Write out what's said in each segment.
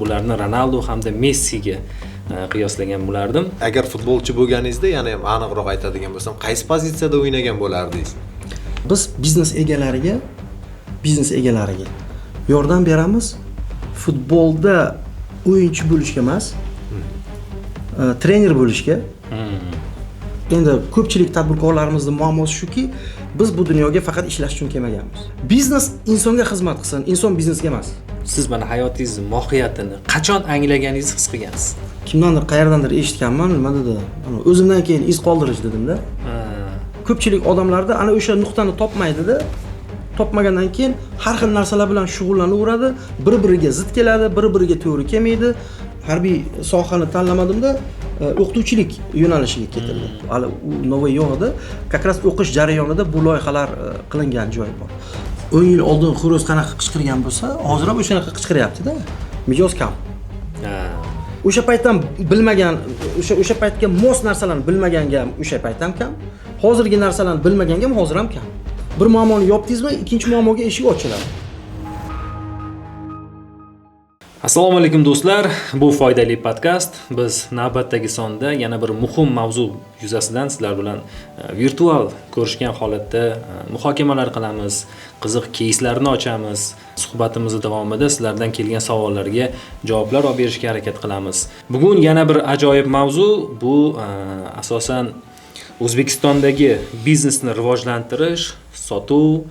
Bularni Ronaldo hamda Messiga qiyoslagan bo'lardim. Agar futbolchi bo'lganingizda, ya'ni aniqroq aytadigan bo'lsam, qaysi pozitsiyada o'ynagan bo'lardingiz? Biz biznes egalariga yordam beramiz. Futbolda o'yinchi bo'lishga emas, trener bo'lishga. Endi ko'pchilik tadbirkorlarimizning muammosi shuki, biz bu dunyoga faqat ishlash uchun kelmaganmiz. Biznes insonga xizmat qilsin, inson biznesga emas. Siz mana hayotingizni mohiyatini qachon anglaganingizni his qilgansiz? Kimdandir qayerdandir eshitganman, nima dedi? O'zimdan keyin iz qoldirish dedim-da. Ko'pchilik odamlarda ana o'sha nuqtani topmaydi-da. Topmagandan keyin har xil narsalar bilan shug'ullanaveradi, bir-biriga zid keladi, bir-biriga to'g'ri kelmaydi. Harbiy sohani tanlamadim-da, o'qituvchilik yo'nalishiga ketildi. Hali u novoy yo'q edi. Qakras o'qish jarayonida bu loyihalar qilingan joy bor. 10 yil oldin xo'roz qanaqa qichqirgan bo'lsa, hozir ham o'shanaqa qichqiryapti-da. Mijoz kam. O'sha paytdan bilmagan, o'sha paytga mos narsalarni bilmaganga ham o'sha payt ham kam. Hozirgi narsalarni bilmaganga ham hozir ham kam. Bir muammoni yopdingizmi, ikkinchi muammoga eshik ochiladi. Assalomu alaykum do'stlar. Bu foydali podkast. Biz navbatdagi sonda yana bir muhim mavzu yuzasidan sizlar bilan virtual ko'rishgan holatda muhokamalar qilamiz, qiziq keyslarni ochamiz. Suhbatimiz davomida sizlardan kelgan savollarga javoblar olib berishga harakat qilamiz. Bugun yana bir ajoyib mavzu, bu asosan O'zbekistondagi biznesni rivojlantirish, sotuv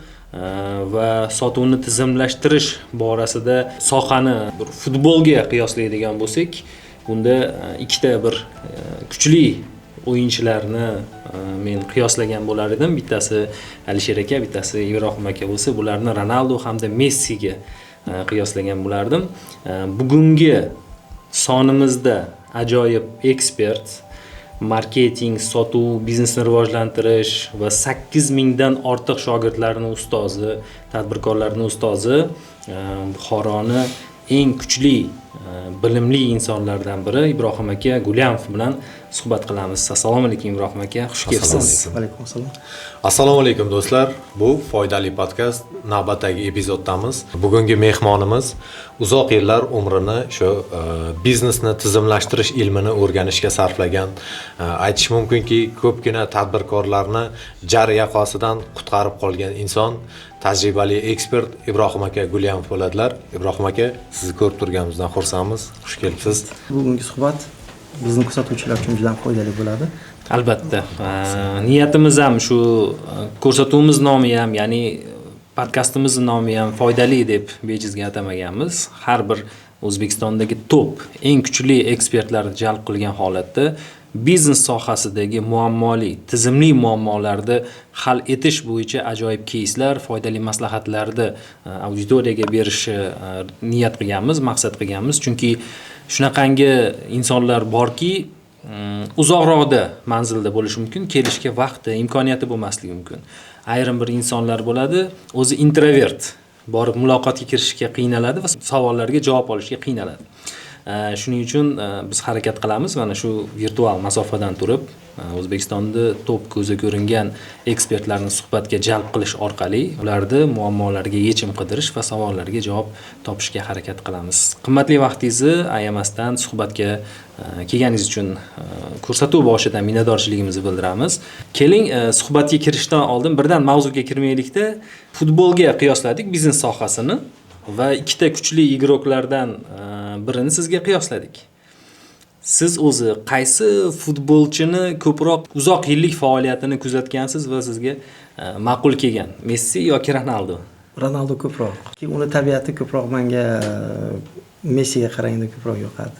va sotuvni tizimlashtirish borasida sohani bir futbolga qiyoslaydigan bo'lsak, bunda ikkita bir kuchli o'yinchilarni men qiyoslagan bo'lar edim. Bittasi Alisher aka, bittasi Ibrohim aka bo'lsa, bularni Ronaldo hamda Messiga qiyoslagan bo'lardim. Bugungi sonimizda ajoyib ekspert, marketing, sotuv, biznesni rivojlantirish va 8000 dan ortiq shogirdlarning ustozi, tadbirkorlarning ustozi, Buxoroni eng kuchli bilimli insonlardan biri Ibrohim aka Gulyamov bilan suhbat qilamiz. Assalomu alaykum Ibrohim aka, xush kelibsiz. Va alaykum assalom. Assalomu alaykum do'stlar. Bu foydali podkast navbatdagi epizoddamiz. Bugungi mehmonimiz uzoq yillar umrini shu biznesni tizimlashtirish ilmini o'rganishga sarflagan, aytish mumkinki, ko'pgina tadbirkorlarni jar yoqasidan qutqarib qolgan inson, tajribali ekspert Ibrohim aka Gulyamov bo'ladilar. Ibrohim aka, sizni ko'rib turganimizdan xursandmiz. Xush kelibsiz. Bugungi suhbat bizni kuzatuvchilar uchun juda foydali bo'ladi. Albatta. Niyatimiz ham shu, ko'rsatuvimiz nomi ham, ya'ni podkastimiz nomi ham foydali deb bejizga atamaganmiz. Har bir O'zbekistondagi top, eng kuchli ekspertlarni jalb qilgan holatda biznes sohasidagi muammoli, tizimli muammolarni hal etish bo'yicha ajoyib keyslar, foydali maslahatlarni auditoriyaga berishni niyat qilganmiz, maqsad qilganmiz. Chunki shunaqangi insonlar borki, uzoqroqda manzilda bo'lishi mumkin, kelishga vaqti, imkoniyati bo'lmasligi mumkin. Ayrim bir insonlar bo'ladi, o'zi introvert, borib muloqotga kirishga qiynaladi va savollarga javob olishga qiynaladi. Shuning uchun biz harakat qilamiz, mana shu virtual masofadan turib O'zbekistonda top ko'zi ko'ringan ekspertlarni suhbatga jalb qilish orqali ularni muammolariga yechim qidirish va savollarga javob topishga harakat qilamiz. Qimmatli vaqtingizni ayamasdan suhbatga kelganingiz uchun ko'rsatuv boshidan minnatdorchiligimizni bildiramiz. Keling, suhbatga kirishdan oldin birdan mavzuga kirmaylikda, futbolga qiyosladik biznes sohasini va ikkita kuchli igroklardan birini sizga qiyosladik. Siz o'zi qaysi futbolchini ko'proq uzoq yillik faoliyatini kuzatgansiz va sizga ma'qul kelgan? Messi yoki Ronaldo? Ronaldo ko'proq. Uni tabiati ko'proq menga Messiga qaraganda ko'proq yoqadi.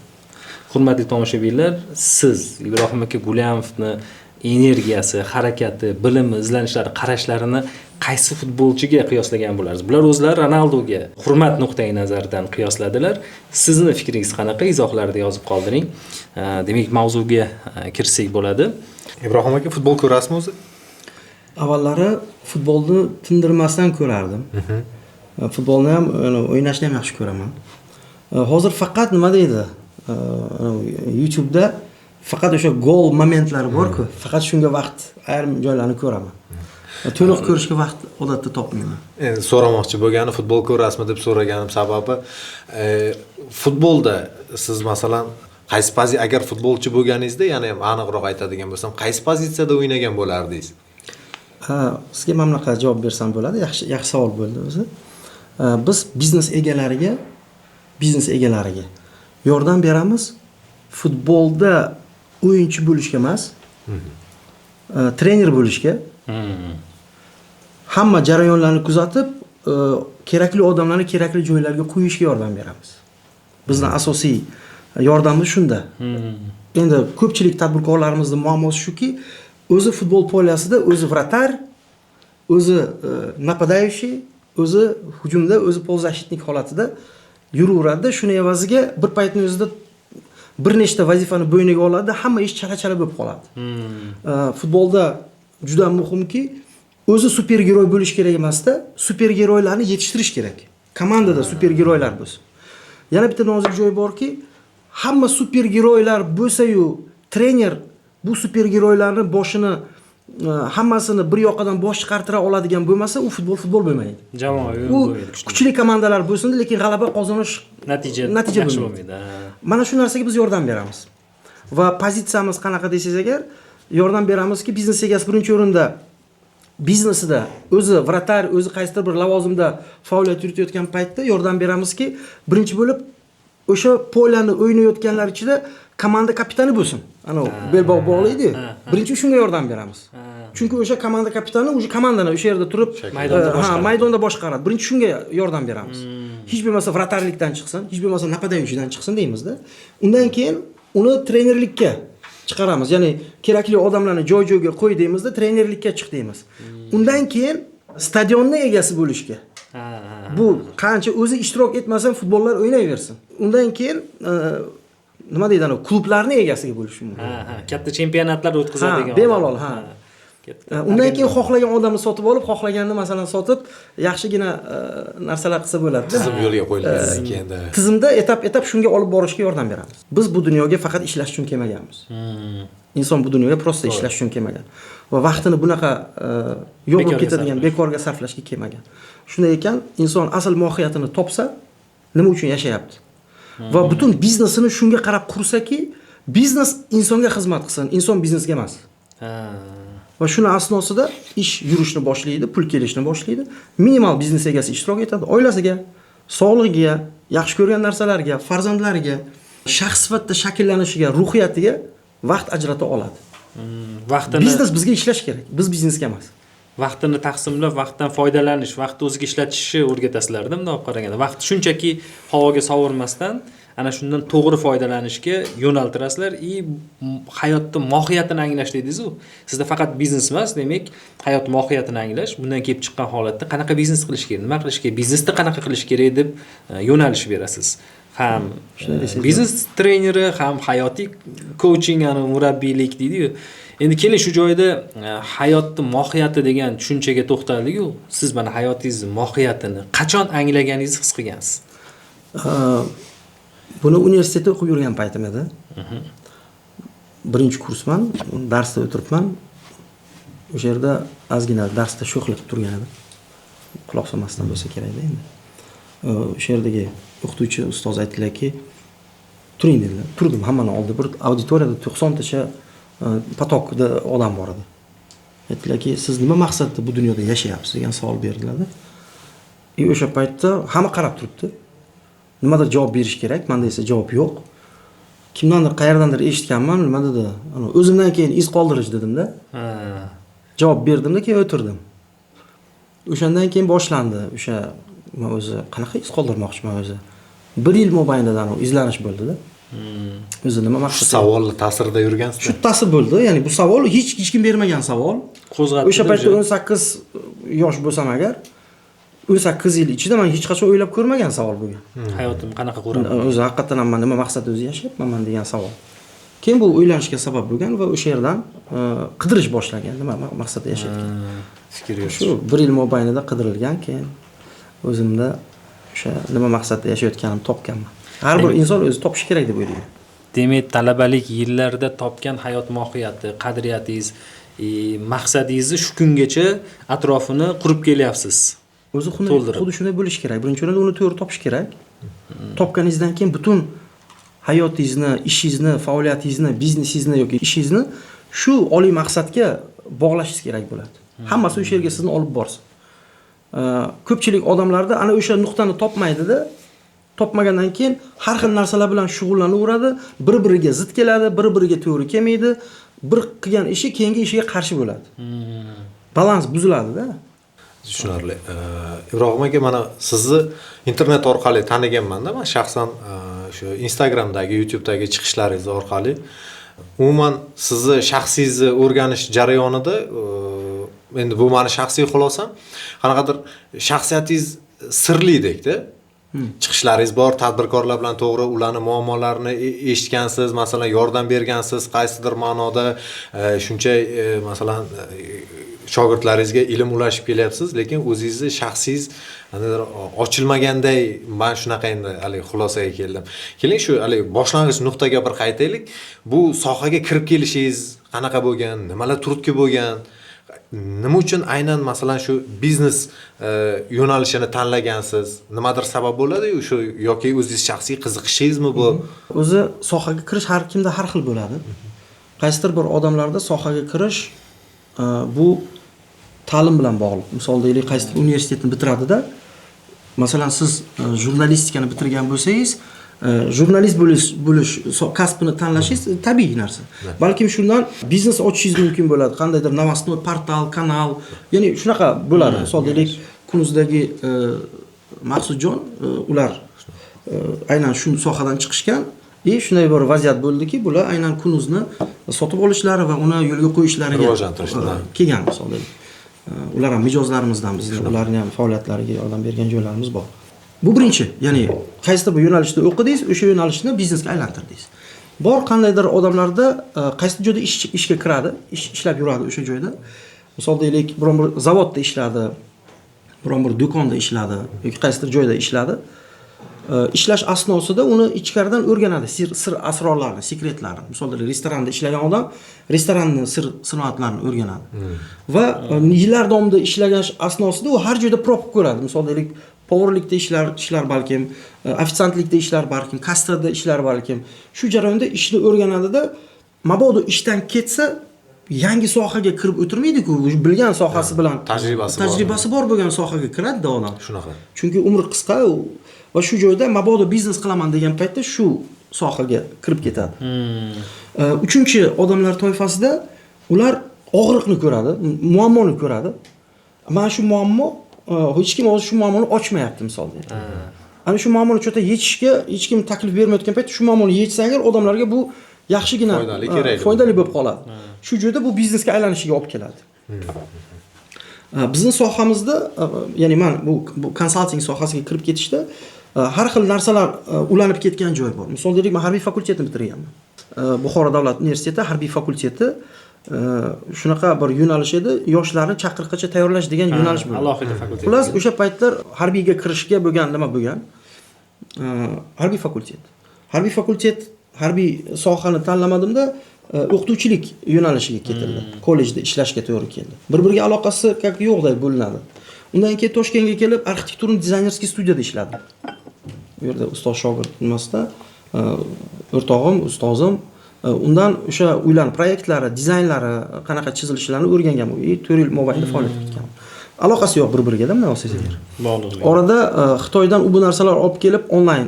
Hurmatli tomoshabinlar, siz Ibrohim aka Gulyamovni energiyasi, harakati, bilimi, izlanishlari, qarashlarini qaysi futbolchiga qiyoslagan bo'larsiz? Bular o'zlari Ronaldoga hurmat nuqtai nazaridan qiyosladilar. Sizni fikringiz qanaqa? Izohlarda yozib qoldiring. Demak, mavzuga kirsak bo'ladi. Ibrohim aka, futbol ko'rasizmi o'zi? Avvallari futbolni tindirmasdan ko'rardim. Futbolni ham, o'ynashni ham yaxshi ko'raman. Hozir faqat nima deydi? YouTube'da faqat o'sha gol momentlari bor-ku, faqat shunga vaqt ayrim joylarni ko'raman. To'liq ko'rishga vaqt odatda topmayman. Endi so'ramoqchi bo'lgani futbol ko'rasizmi deb so'raganim sababi futbolda siz masalan qaysi pozitsiya agar futbolchi bo'lganingizda, ya'ni ham aniqroq aytadigan bo'lsam, qaysi pozitsiyada o'ynagan bo'lardingiz? Sizga mana bunaqa javob bersam bo'ladi. Yaxshi savol bo'ldi o'zi. Biz biznes egalariga yordam beramiz. Futbolda o'yinchi bo'lishga emas, trener bo'lishga. Hamma jarayonlarni kuzatib, kerakli odamlarni kerakli joylarga qo'yishga yordam beramiz. Bizning asosiy yordamimiz shunda. Endi ko'pchilik tadbirkorlarimizning muammosi shuki, o'zi futbol poyasida o'zi vratar, o'zi нападающий, o'zi hujumda, o'zi polzashitnik holatida yuraveradi. Shuni evaziga bir paytning o'zida bir nechta vazifani bo'yniga oladi, hamma ish chala-chala bo'lib qoladi. Futbolda juda muhimki, o'zi supergiroy bo'lish kerak emas-da, supergiroylarni yetishtirish kerak. Komandada supergiroylar bo'lsin. Yana bitta nozik joy borki, hamma supergiroylar bo'lsa-yu, trener bu supergiroylarni boshini hammasini bir yoqadan bosh chiqartira oladigan bo'lmasa, u futbol bo'lmaydi. Jamoa u kuchli komandalar bo'lsin, lekin g'alaba qozonish natija yaxshi bo'lmaydi. Mana shu narsaga biz yordam beramiz. Va pozitsiyamiz qanaqa desangiz agar, yordam beramizki, biznes egasi birinchi o'rinda biznesida o'zi vratar, o'zi qaysidir bir lavozimda faoliyat yuritayotgan paytda yordam beramizki, birinchi bo'lib o'sha poyani o'ynayotganlar ichida komanda kapitani bo'lsin. Ana belbog' bog'laydi. Birinchi shunga yordam beramiz. Chunki o'sha komanda kapitani o'sha komandani o'sha yerda turib maydonda boshqaradi. Birinchi shunga yordam beramiz. Hech bo'lmasa vratarlikdan chiqsin, hech bo'lmasa napadayuvchidan chiqsin deymizda. Undan keyin uni trenerlikka chiqaramiz. Ya'ni kerakli odamlarni joy-joyga qo'y deymizda, trenerlikka chiq deymiz. Undan keyin stadionning egasi bo'lishga. Bu qancha o'zi ishtirok etmasa futbollar o'ynayversin. Undan keyin nima deydi, ana klublarni egasiga bo'lish mumkin. Katta chempionatlar o'tkazadigan. Bemalol, undan keyin xohlagan odamni sotib olib, xohlaganini masalan sotib, yaxshigina narsalar qilsa bo'ladi. Tizim yo'lga qo'yilgandan keyin tizimda etap shunga olib borishga yordam beramiz. Biz bu dunyoga faqat ishlash uchun kelmaganmiz. Inson bu dunyoga prosta ishlash uchun kelmagan va vaqtini bunaqa yo'q bo'lib ketadigan bekorga sarflashga kelmagan. Shunday ekan, inson asl mohiyatini topsa, nima uchun yashayapti? Va butun biznesini shunga qarab qursaki, biznes insonga xizmat qilsin, inson biznesga emas. Va shuni asnosida ish yurishni boshlaydi, pul kelishni boshlaydi. Minimal biznes egasi ishtirok etadi, oilasiga, sog'lig'iga, yaxshi ko'rgan narsalariga, farzandlariga, shaxs sifatida shakllanishiga, ruhiyatiga vaqt ajrata oladi. Biznes bizga ishlash kerak, biz biznesga emas. Vaqtini taqsimlab, vaqtdan foydalanish, vaqtni o'ziga ishlatishni o'rgatasizlar-da, bunday olib qaraganda. Vaqt shunchaki havoga sovurmasdan ana shundan to'g'ri foydalanishga yo'naltirasizlar. Hayotning mohiyatini anglash deydiz-ku. Sizda faqat biznes emas, demak, hayot mohiyatini anglash, bundan kelib chiqqan holatda qanaqa biznes qilish kerak, nima qilish kerak, biznesda qanaqa qilish kerak deb yo'nalish berasiz. Ham biznes treneri, ham hayotiy coaching, ana murabbiylik deydi-ku. Endi keling shu joyda hayotning mohiyati degan tushunchaga to'xtaldik-ku. Siz mana hayotingizni mohiyatini qachon anglaganingizni his qilgansiz? Buni universitetda o'qib yurgan paytim edi. Birinchi kursman, darsda o'tiribman. O'sha yerda ozgina darsda sho'xlik turgan edi. Quloq solmasdan bo'lsa kerak-da endi. O'sha yerdagi o'qituvchi ustoz aytdilarki, turing dedilar. Turdim, hammani oldida bir auditoriyada 90 tacha patokda odam bor edi. Aytdilarki, siz nima maqsadda bu dunyoda yashayapsiz degan savol berdilar-da. O'sha paytda hamma qarab turibdi. Nimadir javob berish kerak, menda esa javob yo'q. Kimdandir qayerdandir eshitganman, nima dedi? O'zimdan keyin iz qoldirish dedim-da. Javob berdim-da, keyin o'tirdim. O'shandan keyin boshlandi. O'sha men o'zi qanaqa iz qoldirmoqchiman o'zi? 1 yil mobaynida izlanish bo'ldi-da. O'zi nima maqsad? Savolni ta'sirida yurgansiz. Shu ta'sir bo'ldi. Ya'ni bu savol hech kim bermagan savol. Qo'zg'atdi. O'sha paytda 18 yosh bo'lsam agar, 18 yil ichida men hech qachon o'ylab ko'rmagan savol bo'lgan. Hayotim qanaqa quraman? O'zi haqiqatan ham nima maqsadda o'zi yashayapman degan savol. Keyin bu o'ylanishga sabab bo'lgan va o'sha yerdan qidirish boshlagan, nima maqsadda yashayotgan. Fikr yuritish. Shu 1 yil mobaynida qidirilgan, keyin o'zimda o'sha nima maqsadda yashayotganimni topganman. Har bir inson o'zi topishi kerak deb o'ylayman. Demak, talabalik yillarida topgan hayot mohiyati, qadriyatingiz maqsadingizni shu kungacha atrofini qurib kelyapsiz. O'zi to'ldirib. xuddi shunday bo'lishi kerak. Birinchi o'rinda uni to'g'ri topish kerak. Topganingizdan keyin butun hayotingizni, ishingizni, faoliyatingizni, biznesingizni yoki ishingizni shu oliy maqsadga bog'lashingiz kerak bo'ladi. Hammasi o'sha yerga sizni olib borsin. Ko'pchilik odamlarda ana o'sha nuqtani topmaydi-da, topmagandan keyin har xil narsalar bilan shug'ullanaveradi, bir-biriga zid keladi, bir-biriga to'g'ri kelmaydi. Bir qilgan ishi keyingi ishiga qarshi bo'ladi. Balans buziladi-da. Tushunarli. Ibrohim aka, mana sizni internet orqali taniganman-da, men shaxsan shu Instagramdagi, YouTube'dagi chiqishlaringiz orqali umuman sizni shaxsiyingizni o'rganish jarayonida endi bu meni shaxsiy xulosam, qanaqadir shaxsiyatingiz sirlidek-da. Chiqishlaringiz bor, tadbirkorlar bilan to'g'ri ularning muammolarini eshitgansiz, masalan, yordam bergansiz, qaysidir ma'noda shuncha masalan shogirdlaringizga ilm ulashib kelyapsiz, lekin o'zingizni shaxsingiz ochilmaganday, men shunaqa endi hali xulosaga keldim. Keling shu hali boshlang'ich nuqtaga bir qaytaylik. Bu sohaga kirib kelishingiz qanaqa bo'lgan, nimalar turtki bo'lgan? Nima uchun aynan masalan shu biznes yo'nalishini tanlagansiz? Nimadir sabab bo'ladi-yu shu yoki o'zingiz shaxsiy qiziqishingizmi bu? O'zi sohaga kirish har kimda har xil bo'ladi. Qaysidir bir odamlarda sohaga kirish bu ta'lim bilan bog'liq. Misol deylik, qaysidir universitetni bitiradi-da, masalan siz jurnalistikani bitirgan bo'lsangiz, jurnalist bo'lish kasbini tanlashingiz tabiiy narsa. Balkim shundan biznes ochishingiz mumkin bo'ladi. Qandaydir новостной portal, kanal, ya'ni shunaqa bo'ladi. Misol deylik, Kunuzdagi Maqsudjon ular aynan shu sohadan chiqishgan. Shunday bir vaziyat bo'ldiki, bular aynan Kunuzni sotib olishlari va uni yo'lga qo'yishlariga kelgan misol deylik. Ular ham mijozlarimizdan, bizning ularning ham faoliyatlariga yordam bergan joylarimiz bor. Bu birinchi, ya'ni qaysidir bir yo'nalishda o'qidingiz, o'sha yo'nalishni biznesga aylantirdingiz. Bor qandaydir odamlarda qaysi joyda ishga kiradi, ishlab yuradi o'sha joyda. Misol deylik, biron bir zavodda ishladi, biron bir do'konda ishladi yoki qaysidir joyda ishladi. Ishlash asnosida uni ichkaridan o'rganadi, sir asrorlarni, sekretlarni. Misol restoranda ishlagan odam restoranning sir-sinoatlarini o'rganadi. Va yillar davomida ishlagan asnosida u har joyda prop ko'radi. Misol deylik, powerlikda ishlar balkim, ofitsiantlikda ishlar balkim, kastrada ishlar balkim. Shu jarayonda ishni o'rganadi-da, mabodo ishdan ketsa, yangi sohaga kirib o'tirmaydi-ku, bilgan sohasi bilan tajribasi bor bo'lgan sohaga kiradi-da odam. Shunaqa. Chunki umri qisqa va shu joyda mabodo biznes qilaman degan paytda shu sohaga kirib ketadi. Uchinchi odamlar toifasida ular og'riqni ko'radi, muammoni ko'radi. Mana shu muammo hech kim o'zi shu muammoni ochmayapti misol deydi. Ana shu muammoni cho'ta yechishga hech kim taklif bermayotgan paytda shu muammoni yechsa agar odamlarga bu yaxshigina foydali bo'lib qoladi. Shu joyda bu biznesga aylanishiga olib keladi. Bizning sohamizda, ya'ni men bu konsalting sohasiga kirib ketishda har xil narsalar ulanib ketgan joy bor. Misol deylik, men harbiy fakultetni bitirganman. Buxoro davlat universiteti harbiy fakulteti shunaqa bir yo'nalish edi, yoshlarni chaqiriqgacha tayyorlash degan yo'nalish bo'lgan. Alohida fakultet. Xullas, o'sha paytlar harbiyga kirishga bo'lgan nima bo'lgan? Harbiy fakultet. Harbiy sohani tanlamadimda, o'qituvchilik yo'nalishiga ketildi. Kollejda ishlashga to'g'ri keldi. Bir-biriga aloqasi yo'qday bo'linadi. Undan keyin Toshkentga kelib, arxitekturni dizaynerskiy studiyada ishladim. Bu yerda ustoz shogird nimasida, o'rtog'im, ustozim, undan o'sha uylar proyektlari, dizaynlari, qanaqa chizilishlarini o'rgangan. 4 yil mobaynida faoliyat yuritgan. Aloqasi yo'q bir-biriga, nima olsangiz. Orada Xitoydan bu narsalar olib kelib onlayn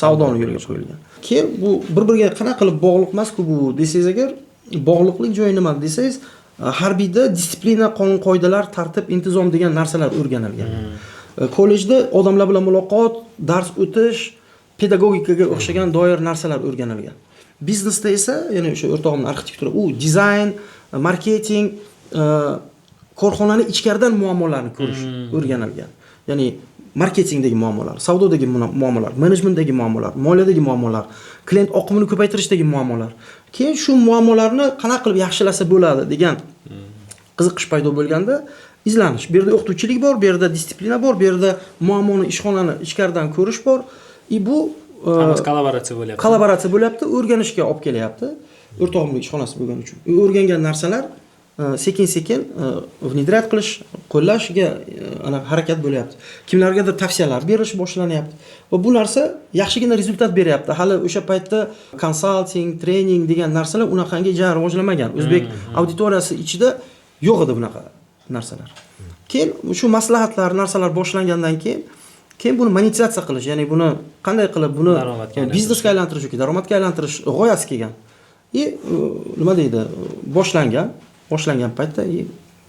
savdoni yo'lga qo'yilgan. Keyin bu bir-biriga qanaqa qilib bog'liq emas-ku bu desangiz agar, bog'liqlik joyi nima desangiz, harbiyda disiplina, qonun-qoidalar, tartib, intizom degan narsalar o'rganilgan. Kollejda odamlar bilan muloqot, dars o'tish, pedagogikaga o'xshagan doir narsalar o'rganilgan. Biznesda esa, ya'ni o'sha o'rtog'imning arxitektura, u dizayn, marketing, korxonaning ichkaridan muammolarni ko'rish o'rganilgan. Ya'ni marketingdagi muammolar, savdodagi muammolar, menejmentdagi muammolar, moliyadagi muammolar, klient oqimini ko'paytirishdagi muammolar. Keyin shu muammolarni qanaqa qilib yaxshilasa bo'ladi degan qiziqish paydo bo'lganda izlanish. Bu yerda o'qituvchilik bor, bu yerda disiplina bor, bu yerda muammoni ishxonani ichkaridan ko'rish bor. Bu kollaboratsiya bo'lyapti, o'rganishga olib kelyapti. O'rtog'imning ishxonasi bo'lgani uchun. O'rgangan narsalar sekin внедрять qilish, qo'llashga ana harakat bo'lyapti. Kimlargadir tavsiyalar berish boshlanyapti. Va bu narsa yaxshigina rezultat beryapti. Hali o'sha paytda konsalting, trening degan narsalar unaqangi rivojlanmagan. O'zbek auditoriyasi ichida yo'q edi bunaqa narsalar. Keyin shu maslahatlar, narsalar boshlangandan keyin buni monetizatsiya qilish, ya'ni buni qanday qilib buni biznesga aylantirish yoki daromadga aylantirish g'oyasi kelgan. Nima deydi? Boshlangan paytda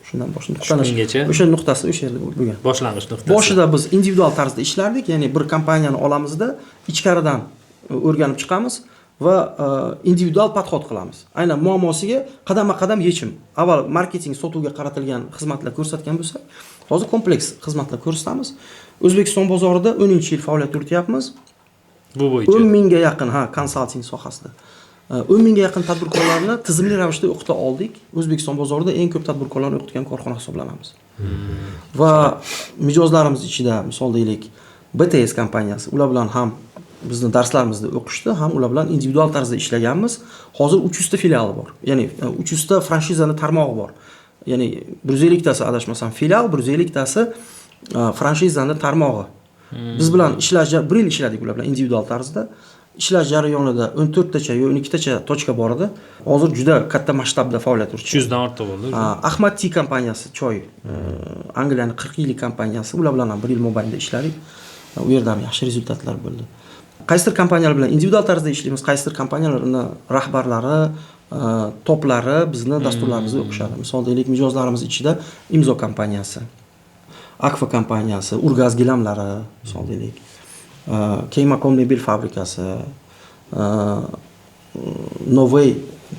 shundan boshlanish. O'sha nuqtasi o'sha yerda bo'lgan. Boshlang'ich nuqtasi. Boshida biz individual tarzda ishlardik, ya'ni bir kompaniyani olamizda ichkaridan o'rganib chiqamiz va individual podxod qilamiz. Aynan muammosiga qadama-qadam yechim. Avval marketing, sotuvga qaratilgan xizmatlar ko'rsatgan bo'lsak, hozir kompleks xizmatlar ko'rsatamiz. O'zbekiston bozorida 10-yil faoliyat yurityapmiz. Bu bo'yicha 10 mingga yaqin konsalting sohasida 10 mingga yaqin tadbirkorlarni tizimli ravishda o'qita oldik. O'zbekiston bozorida eng ko'p tadbirkorlarni o'qitgan korxona hisoblanamiz. Va mijozlarimiz ichida misol deylik BTS kompaniyasi, ular bilan ham bizni darslarimizni o'qishdi, ham ular bilan individual tarzda ishlaganmiz. Hozir 300 ta filiali bor. Ya'ni 300 ta franshizani tarmog'i bor. Ya'ni 150 tasi adashmasam filial, 150 tasi franshizani tarmog'i. Biz bilan bir yil ishladik ular bilan individual tarzda. Ishlash jarayonida 14 tacha yo 12 tacha tochka bor edi. Hozir juda katta masshtabda faoliyat yuritdi. 300 dan ortiq bo'ldi. Ahmad Tea kompaniyasi choy, Angliyaning 40 yillik kompaniyasi, ular bilan ham 1 yil mobaynida ishladik. U yerda ham yaxshi rezultatlar bo'ldi. Qaysidir kompaniyalar bilan individual tarzda ishlaymiz, qaysidir kompaniyalarning rahbarlari, toplari bizni dasturlarimizda o'qishadi. Misol deylik, mijozlarimiz ichida Imzo kompaniyasi, Akfa kompaniyasi, Urgaz gilamlari, misol deylik, Keymakon mebel fabrikasi, Novey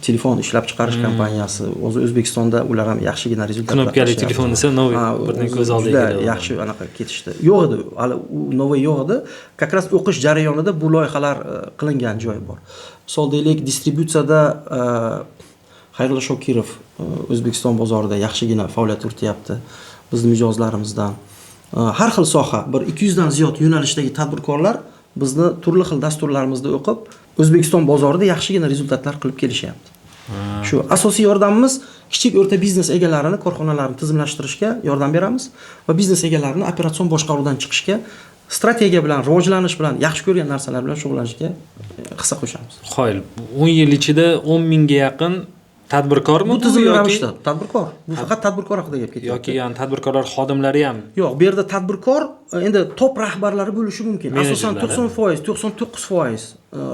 telefon ishlab chiqarish kompaniyasi, o'zi O'zbekistonda ular ham yaxshigina rezultatlar. Knopkali telefon desa Novey birdan ko'z oldiga keladi. Yaxshi anaqa ketishdi. Yo'q edi, hali u Novey yo'q edi. Qakras o'qish jarayonida bu loyihalar qilingan joy bor. Misol deylik, distributsiyada Xayrullo Shokirov O'zbekiston bozorida yaxshigina faoliyat yurityapti. Bizning mijozlarimizdan har xil soha, bir 200 dan ziyod yo'nalishdagi tadbirkorlar bizni turli xil dasturlarimizda o'qib, O'zbekiston bozorida yaxshigina rezultatlar qilib kelishyapti. Shu asosiy yordamimiz kichik o'rta biznes egalarini, korxonalarni tizimlashtirishga yordam beramiz va biznes egalarini operatsion boshqaruvdan chiqishga, strategiya bilan, rivojlanish bilan, yaxshi ko'rgan narsalar bilan shug'ullanishga hissa qo'shamiz. Qo'yil. 10 yil ichida 10 mingga yaqin tadbirkormi? Bu tizimli ravishda tadbirkor. Bu faqat tadbirkor haqida gap ketyapti. Yoki yani tadbirkorlar xodimlari ham. Yo'q, bu yerda tadbirkor endi top rahbarlari bo'lishi mumkin. Asosan 90%, 99%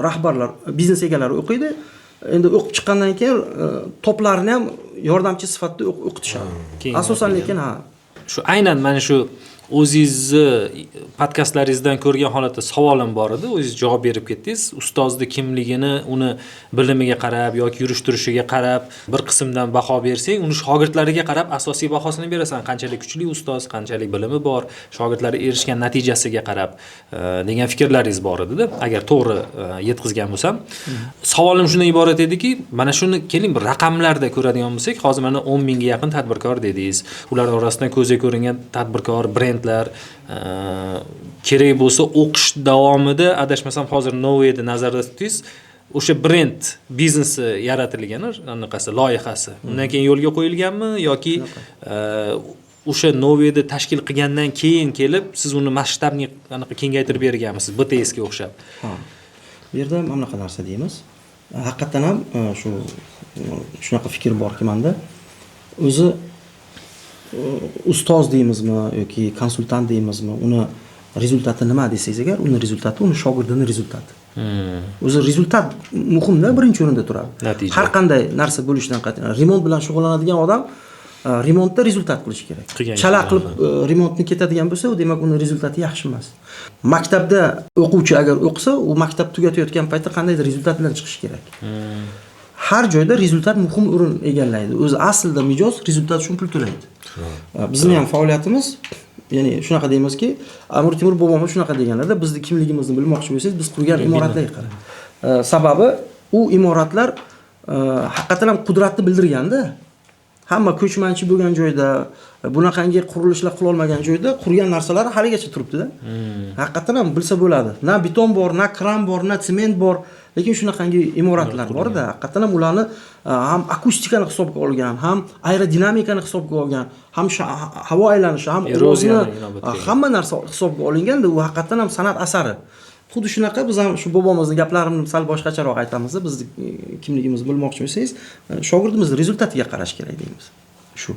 rahbarlar, biznes egalari o'qiydi. Endi o'qib chiqqandan keyin toplarni ham yordamchi sifatida o'qitishadi. Asosan lekin shu aynan mana shu o'zingizni podkastlaringizdan ko'rgan holatda savolim bor edi, o'zingiz javob berib ketdingiz. Ustozni kimligini, uni bilimiga qarab yoki yurish-turishiga qarab bir qismdan baho bersang, uni shogirdlariga qarab asosiy bahosini berasan. Qanchalik kuchli ustoz, qanchalik bilimi bor, shogirdlari erishgan natijasiga qarab degan fikrlaringiz bor edi-da, agar to'g'ri yetkazgan bo'lsam. Savolim shundan iborat ediki, mana shuni keling bir raqamlarda ko'radigan bo'lsak, hozir mana 10 mingga yaqin tadbirkor dedingiz. Ular orasidan ko'zga ko'ringan tadbirkor, brend kerak bo'lsa o'qish davomida adashmasam hozir Novey'ni nazarda tutingiz, o'sha brend biznesi yaratilgan anaqasi loyihasi undan keyin yo'lga qo'yilganmi yoki o'sha Novey'ni tashkil qilgandan keyin kelib siz uni masshtabni anaqa kengaytirib berganmisiz BTSga o'xshab? Bu yerda ham anaqa narsa deymiz. Haqiqatan ham shunaqa fikr borki menda. O'zi ustoz deymizmi yoki konsultant deymizmi, uni rezultati nima desangiz agar, uni rezultati uni shogirdining rezultati. O'zi rezultat muhimda, birinchi o'rinda turadi. Har qanday narsa bo'lishidan qat'iy, remont bilan shug'ullanadigan odam remontda rezultat qilish kerak. Chala qilib remontni ketadigan bo'lsa, u demak uni rezultati yaxshi emas. Maktabda o'quvchi agar o'qisa, u maktab tugatayotgan paytda qandaydir rezultat bilan chiqishi kerak. Har joyda rezultat muhim o'rin egallaydi. O'zi aslida mijoz rezultat uchun pul to'laydi. Bizning ham faoliyatimiz, ya'ni shunaqa deymizki, Amir Temur bobomiz shunaqa deganlarda, bizni kimligimizni bilmoqchi bo'lsangiz, biz qurgan imoratlarga qarang. Sababi u imoratlar haqiqatan ham qudratni bildirganda, hamma ko'chmanchi bo'lgan joyda, bunaqangi qurilishlar qila olmagan joyda qurgan narsalar haligacha turibdi-da. Haqiqatan ham bilsa bo'ladi. Na beton bor, na kran bor, na sement bor, lekin shunaqangi imoratlar bor-da, haqiqatan ham ularni ham akustikani hisobga olgan, ham aerodinamikani hisobga olgan, ham havo aylanishi, ham ovozni, hamma narsa hisobga olinganda, u haqiqatan ham san'at asari. Xuddi shunaqa biz ham shu bobomizning gaplarini sal boshqacharoq aytamiz. Biz kimligimizni bilmoqchi bo'lsangiz, shogirdimizning rezultatiga qarash kerak deymiz. Shu.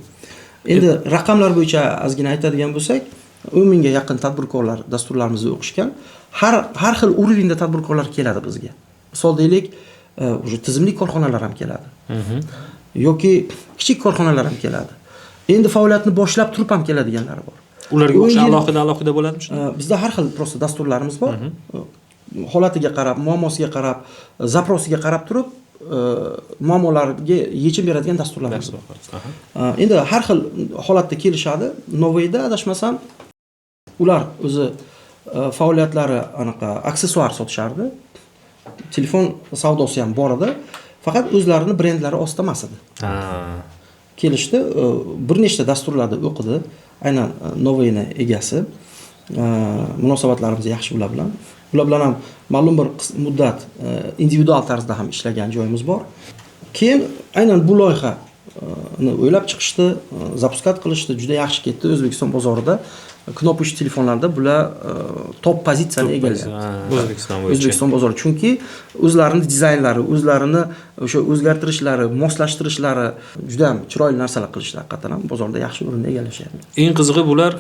Endi raqamlar bo'yicha ozgina aytadigan bo'lsak, 10 mingga yaqin tadbirkorlar dasturlarimizni o'qishgan. Har xil urovenda tadbirkorlar keladi bizga. Misol deylik, o'sha tizimli korxonalar ham keladi. Yoki kichik korxonalar ham keladi. Endi faoliyatni boshlab turib ham keladiganlar bor. Ularga o'xshash alohida bo'ladimi shunda? Bizda har xil prosta dasturlarimiz bor. Holatiga qarab, muammosiga qarab, zaprosiga qarab turib muammolarga yechim beradigan dasturlarimiz bor. Endi har xil holatda kelishadi. Noveyda adashmasam ular o'zi faoliyatlari anaqa aksessuar sotishardi. Telefon savdosi ham bor edi. Faqat o'zlarining brendlari ostida emas edi. Kelishdi, bir nechta dasturlarda o'qidi. Aynan Noveyni egasi. Munosabatlarimiz yaxshi ular bilan. Ular bilan ham ma'lum bir muddat individual tarzda ham ishlagan joyimiz bor. Keyin aynan bu loyihani o'ylab chiqishdi, zapuskat qilishdi, juda yaxshi ketdi. O'zbekiston bozorida knopush telefonlarda bular top pozitsiyani egallayapti. O'zbekiston bozori. Chunki o'zlarining dizaynlari, o'zlarini o'sha o'zgartirishlari, moslashtirishlari juda ham chiroyli narsalar qilishdi. Haqiqatan ham bozorda yaxshi o'rinni egallashyapti. Eng qizig'i bular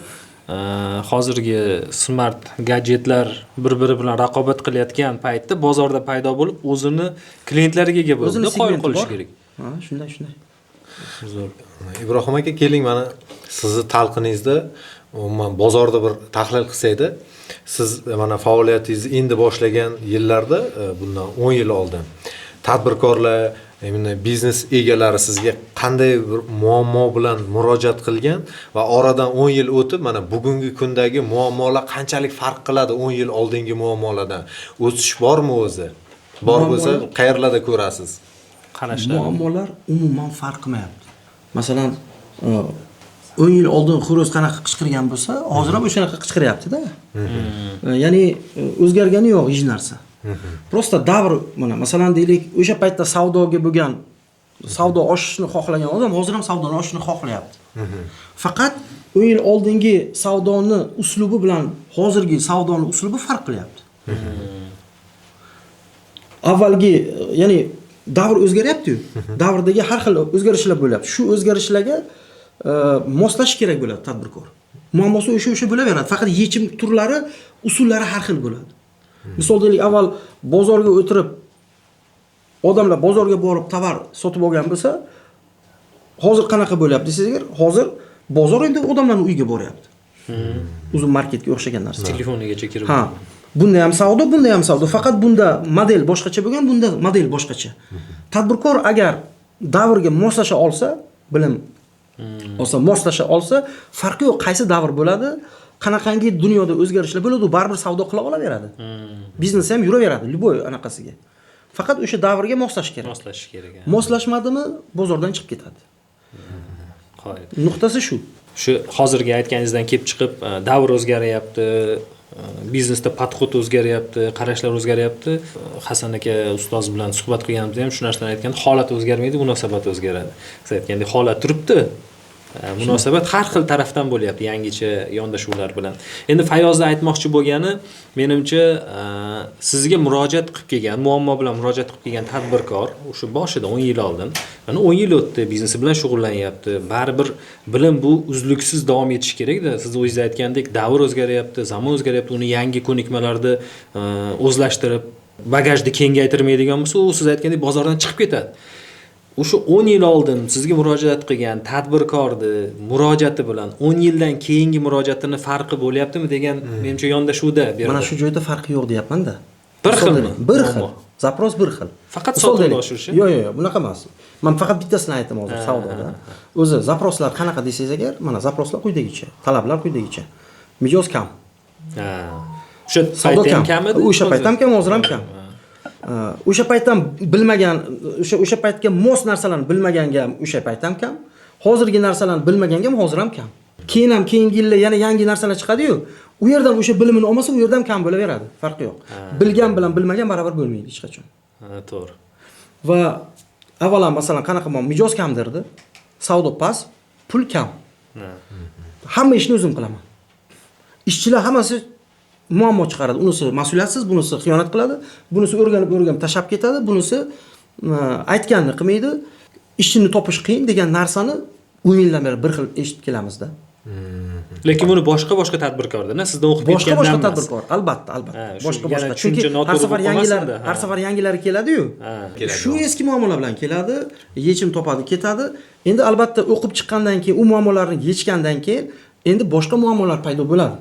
hozirgi smart gadjetlar bir-biri bilan raqobat qilayotgan paytda bozorda paydo bo'lib, o'zini klientlariga ega bo'ldi, qoyil qolish kerak. Ha, shunday. Zo'r. Ibrohim aka, keling, mana sizni talqiningizda umuman bozorda bir tahlil qilsaydi, siz mana faoliyatingizni endi boshlagan yillarda, bundan 10 yil oldin tadbirkorlar, biznes egalari sizga qanday bir muammo bilan murojaat qilgan va oradan 10 yil o'tib mana bugungi kundagi muammolar qanchalik farq qiladi 10 yil oldingi muammolardan? O'sish bormi o'zi? Bor bo'lsa, qayerlarda ko'rasiz? Qarashlar. Muammolar umuman farq qilmayapti. Masalan, 10 yil oldin xo'roz qanaqa qichqirgan bo'lsa, hozir ham o'shanaqa qichqiryapti-da. Ya'ni o'zgargani yo'q hech narsa. Prosta davr mana masalan deylik, o'sha paytda savdoga bo'lgan, savdo oshishni xohlagan odam hozir ham savdoni oshishni xohlayapti. Faqat 10 yil oldingi savdoni uslubi bilan hozirgi savdoni uslubi farq qilyapti. Avvalgi, ya'ni davr o'zgaryapti-ku. Davrdagi har xil o'zgarishlar bo'lyapti. Shu o'zgarishlarga moslashish kerak bo'ladi tadbirkor. Muammosi o'sha bo'laveradi. Faqat yechim turlari, usullari har xil bo'ladi. Misol deylik, avval bozorga o'tirib odamlar bozorga borib tovar sotib olgan bo'lsa, hozir qanaqa bo'lyapti desanglar, hozir bozor endi odamlarning uyiga boryapti. Uzun marketga o'xshagan narsa. Telefonigacha kirib. Ha. Bunda ham savdo, bunda ham savdo. Faqat bunda model boshqacha bo'lgan, bunda model boshqacha. Tadbirkor agar davrga moslasha olsa, bilim moslasha olsa, farqi yo'q, qaysi davr bo'ladi, qanaqangi dunyoda o'zgarishlar bo'ladi, u baribir savdo qila olaveradi. Biznes ham yuraveradi, liboy anaqasiga. Faqat o'sha davrga moslash kerak. Moslashish kerak. Moslashmadimi, bozordan chiqib ketadi. Qo'yib. Nuqtasi shu. Shu hozirgi aytganingizdan kelib chiqib, davr o'zgaryapti, biznesda podxod o'zgaryapti, qarashlar o'zgaryapti. Hasan aka ustoz bilan suhbat qilganimizda ham shu narsani aytgan, holat o'zgarmaydi, munosabat o'zgaradi. Siz aytgandek, holat turibdi. Munosabat har xil tarafdan bo'lyapti, yangicha yondashuvlar bilan. Endi Fayozni aytmoqchi bo'lgani, menimcha sizga murojaat qilib kelgan, muammo bilan murojaat qilib kelgan tadbirkor o'sha boshida 10 yil oldin, mana 10 yil o'tdi, biznesi bilan shug'ullanyapti. Baribir bilim bu uzluksiz davom etishi kerak-da. Siz o'zingiz aytgandek, davr o'zgaryapti, zamon o'zgaryapti, uni yangi ko'nikmalarda o'zlashtirib, bagajni kengaytirmaydigan bo'lsa, u siz aytgandek bozordan chiqib ketadi. O'sha 10 yil oldin sizga murojaat qilgan tadbirkorni murojaati bilan 10 yildan keyingi murojaatini farqi bo'lyaptimi degan menimcha yondashuvda beradi. Mana shu joyda farqi yo'q deyapman-da. Bir xilmi? Bir xil. Zapros bir xil. Faqat sotuvni oshirishi? Yo'q, bunaqa emas. Men faqat bittasini aytdim hozir savdoda. O'zi zaproslar qanaqa desangiz agar, mana zaproslar quyidagicha, talablar quyidagicha. Mijoz kam. O'sha paytda ham kam edi. O'sha paytda ham kam, hozir ham kam. O'sha paytdan bilmagan, o'sha paytga mos narsalarni bilmaganga ham o'sha paytda ham kam. Hozirgi narsalarni bilmaganga ham hozir ham kam. Keyingi yillar yana yangi narsalar chiqadi-yu, u yerdan o'sha bilimini olmasa, u yerdan kam bo'laveradi. Farqi yo'q. Bilgan bilan bilmagan barobar bo'lmaydi hech qachon. To'g'ri. Va avvalo masalan qanaqa mijoz kamdirdi, savdo past, pul kam. Hamma ishni o'zim qilaman. Ishchilar hammasi muammo chiqaradi. Unisi mas'uliyatsiz, bunisi xiyonat qiladi, bunisi o'rganib tashab ketadi, bunisi aytganini qilmaydi. Ishini topish qiyin degan narsani 10 yildan beri bir xil eshitib kelamizda. Lekin buni boshqa tadbirkorda, sizdan o'qib ketgandan boshqa tadbirkor, albatta. Boshqa. Chunki har safar yangilari keladi-yu. Shu eski muammolar bilan keladi, yechim topadi, ketadi. Endi albatta o'qib chiqqandan keyin u muammolarni yechgandan keyin endi boshqa muammolar paydo bo'ladi.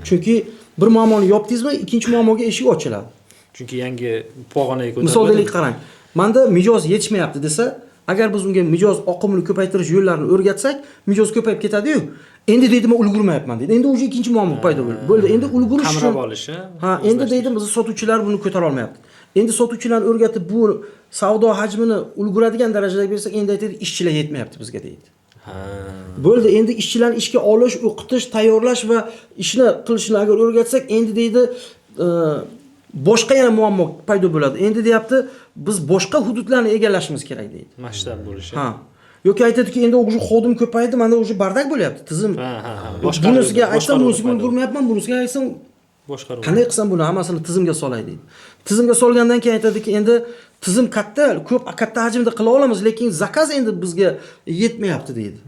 Chunki bir muammoni yopdingizmi, ikkinchi muammoga eshik ochiladi. Chunki yangi pog'onaga ko'tariladi. Misolga qarang. Menda mijoz yetishmayapti desa, agar biz unga mijoz oqimini ko'paytirish yo'llarini o'rgatsak, mijoz ko'payib ketadi-yu. Endi deydi, men ulgurmayapman deydi. Endi o'sha ikkinchi muammo paydo bo'ldi. Endi ulgurish uchun qamrab olish. endi deydi, biz sotuvchilar buni ko'tara olmayapti. Endi sotuvchilarni o'rgatib bu savdo hajmini ulguradigan darajada bersak, endi aytadi, ishchilar yetmayapti bizga deydi. Bo'ldi, endi ishchilarni ishga olish, o'qitish, tayyorlash va ishni qilishni agar o'rgatsak, endi deydi, boshqa yana muammo paydo bo'ladi. Endi deyapti, biz boshqa hududlarni egallashimiz kerak deydi. Masshtab bo'lishi. Yoki aytadiki, endi o'sha xodim ko'paydi, menda o'sha bardak bo'lyapti, tizim. Bunisiga aytsam, bunisiga ulgurmayapman, bunisiga aytsam boshqaruv. Qanday qilsam buni hammasini tizimga solay deydi. Tizimga solgandan keyin aytadiki, endi tizim katta hajmda qila olamiz, lekin zakaz endi bizga yetmayapti deydi.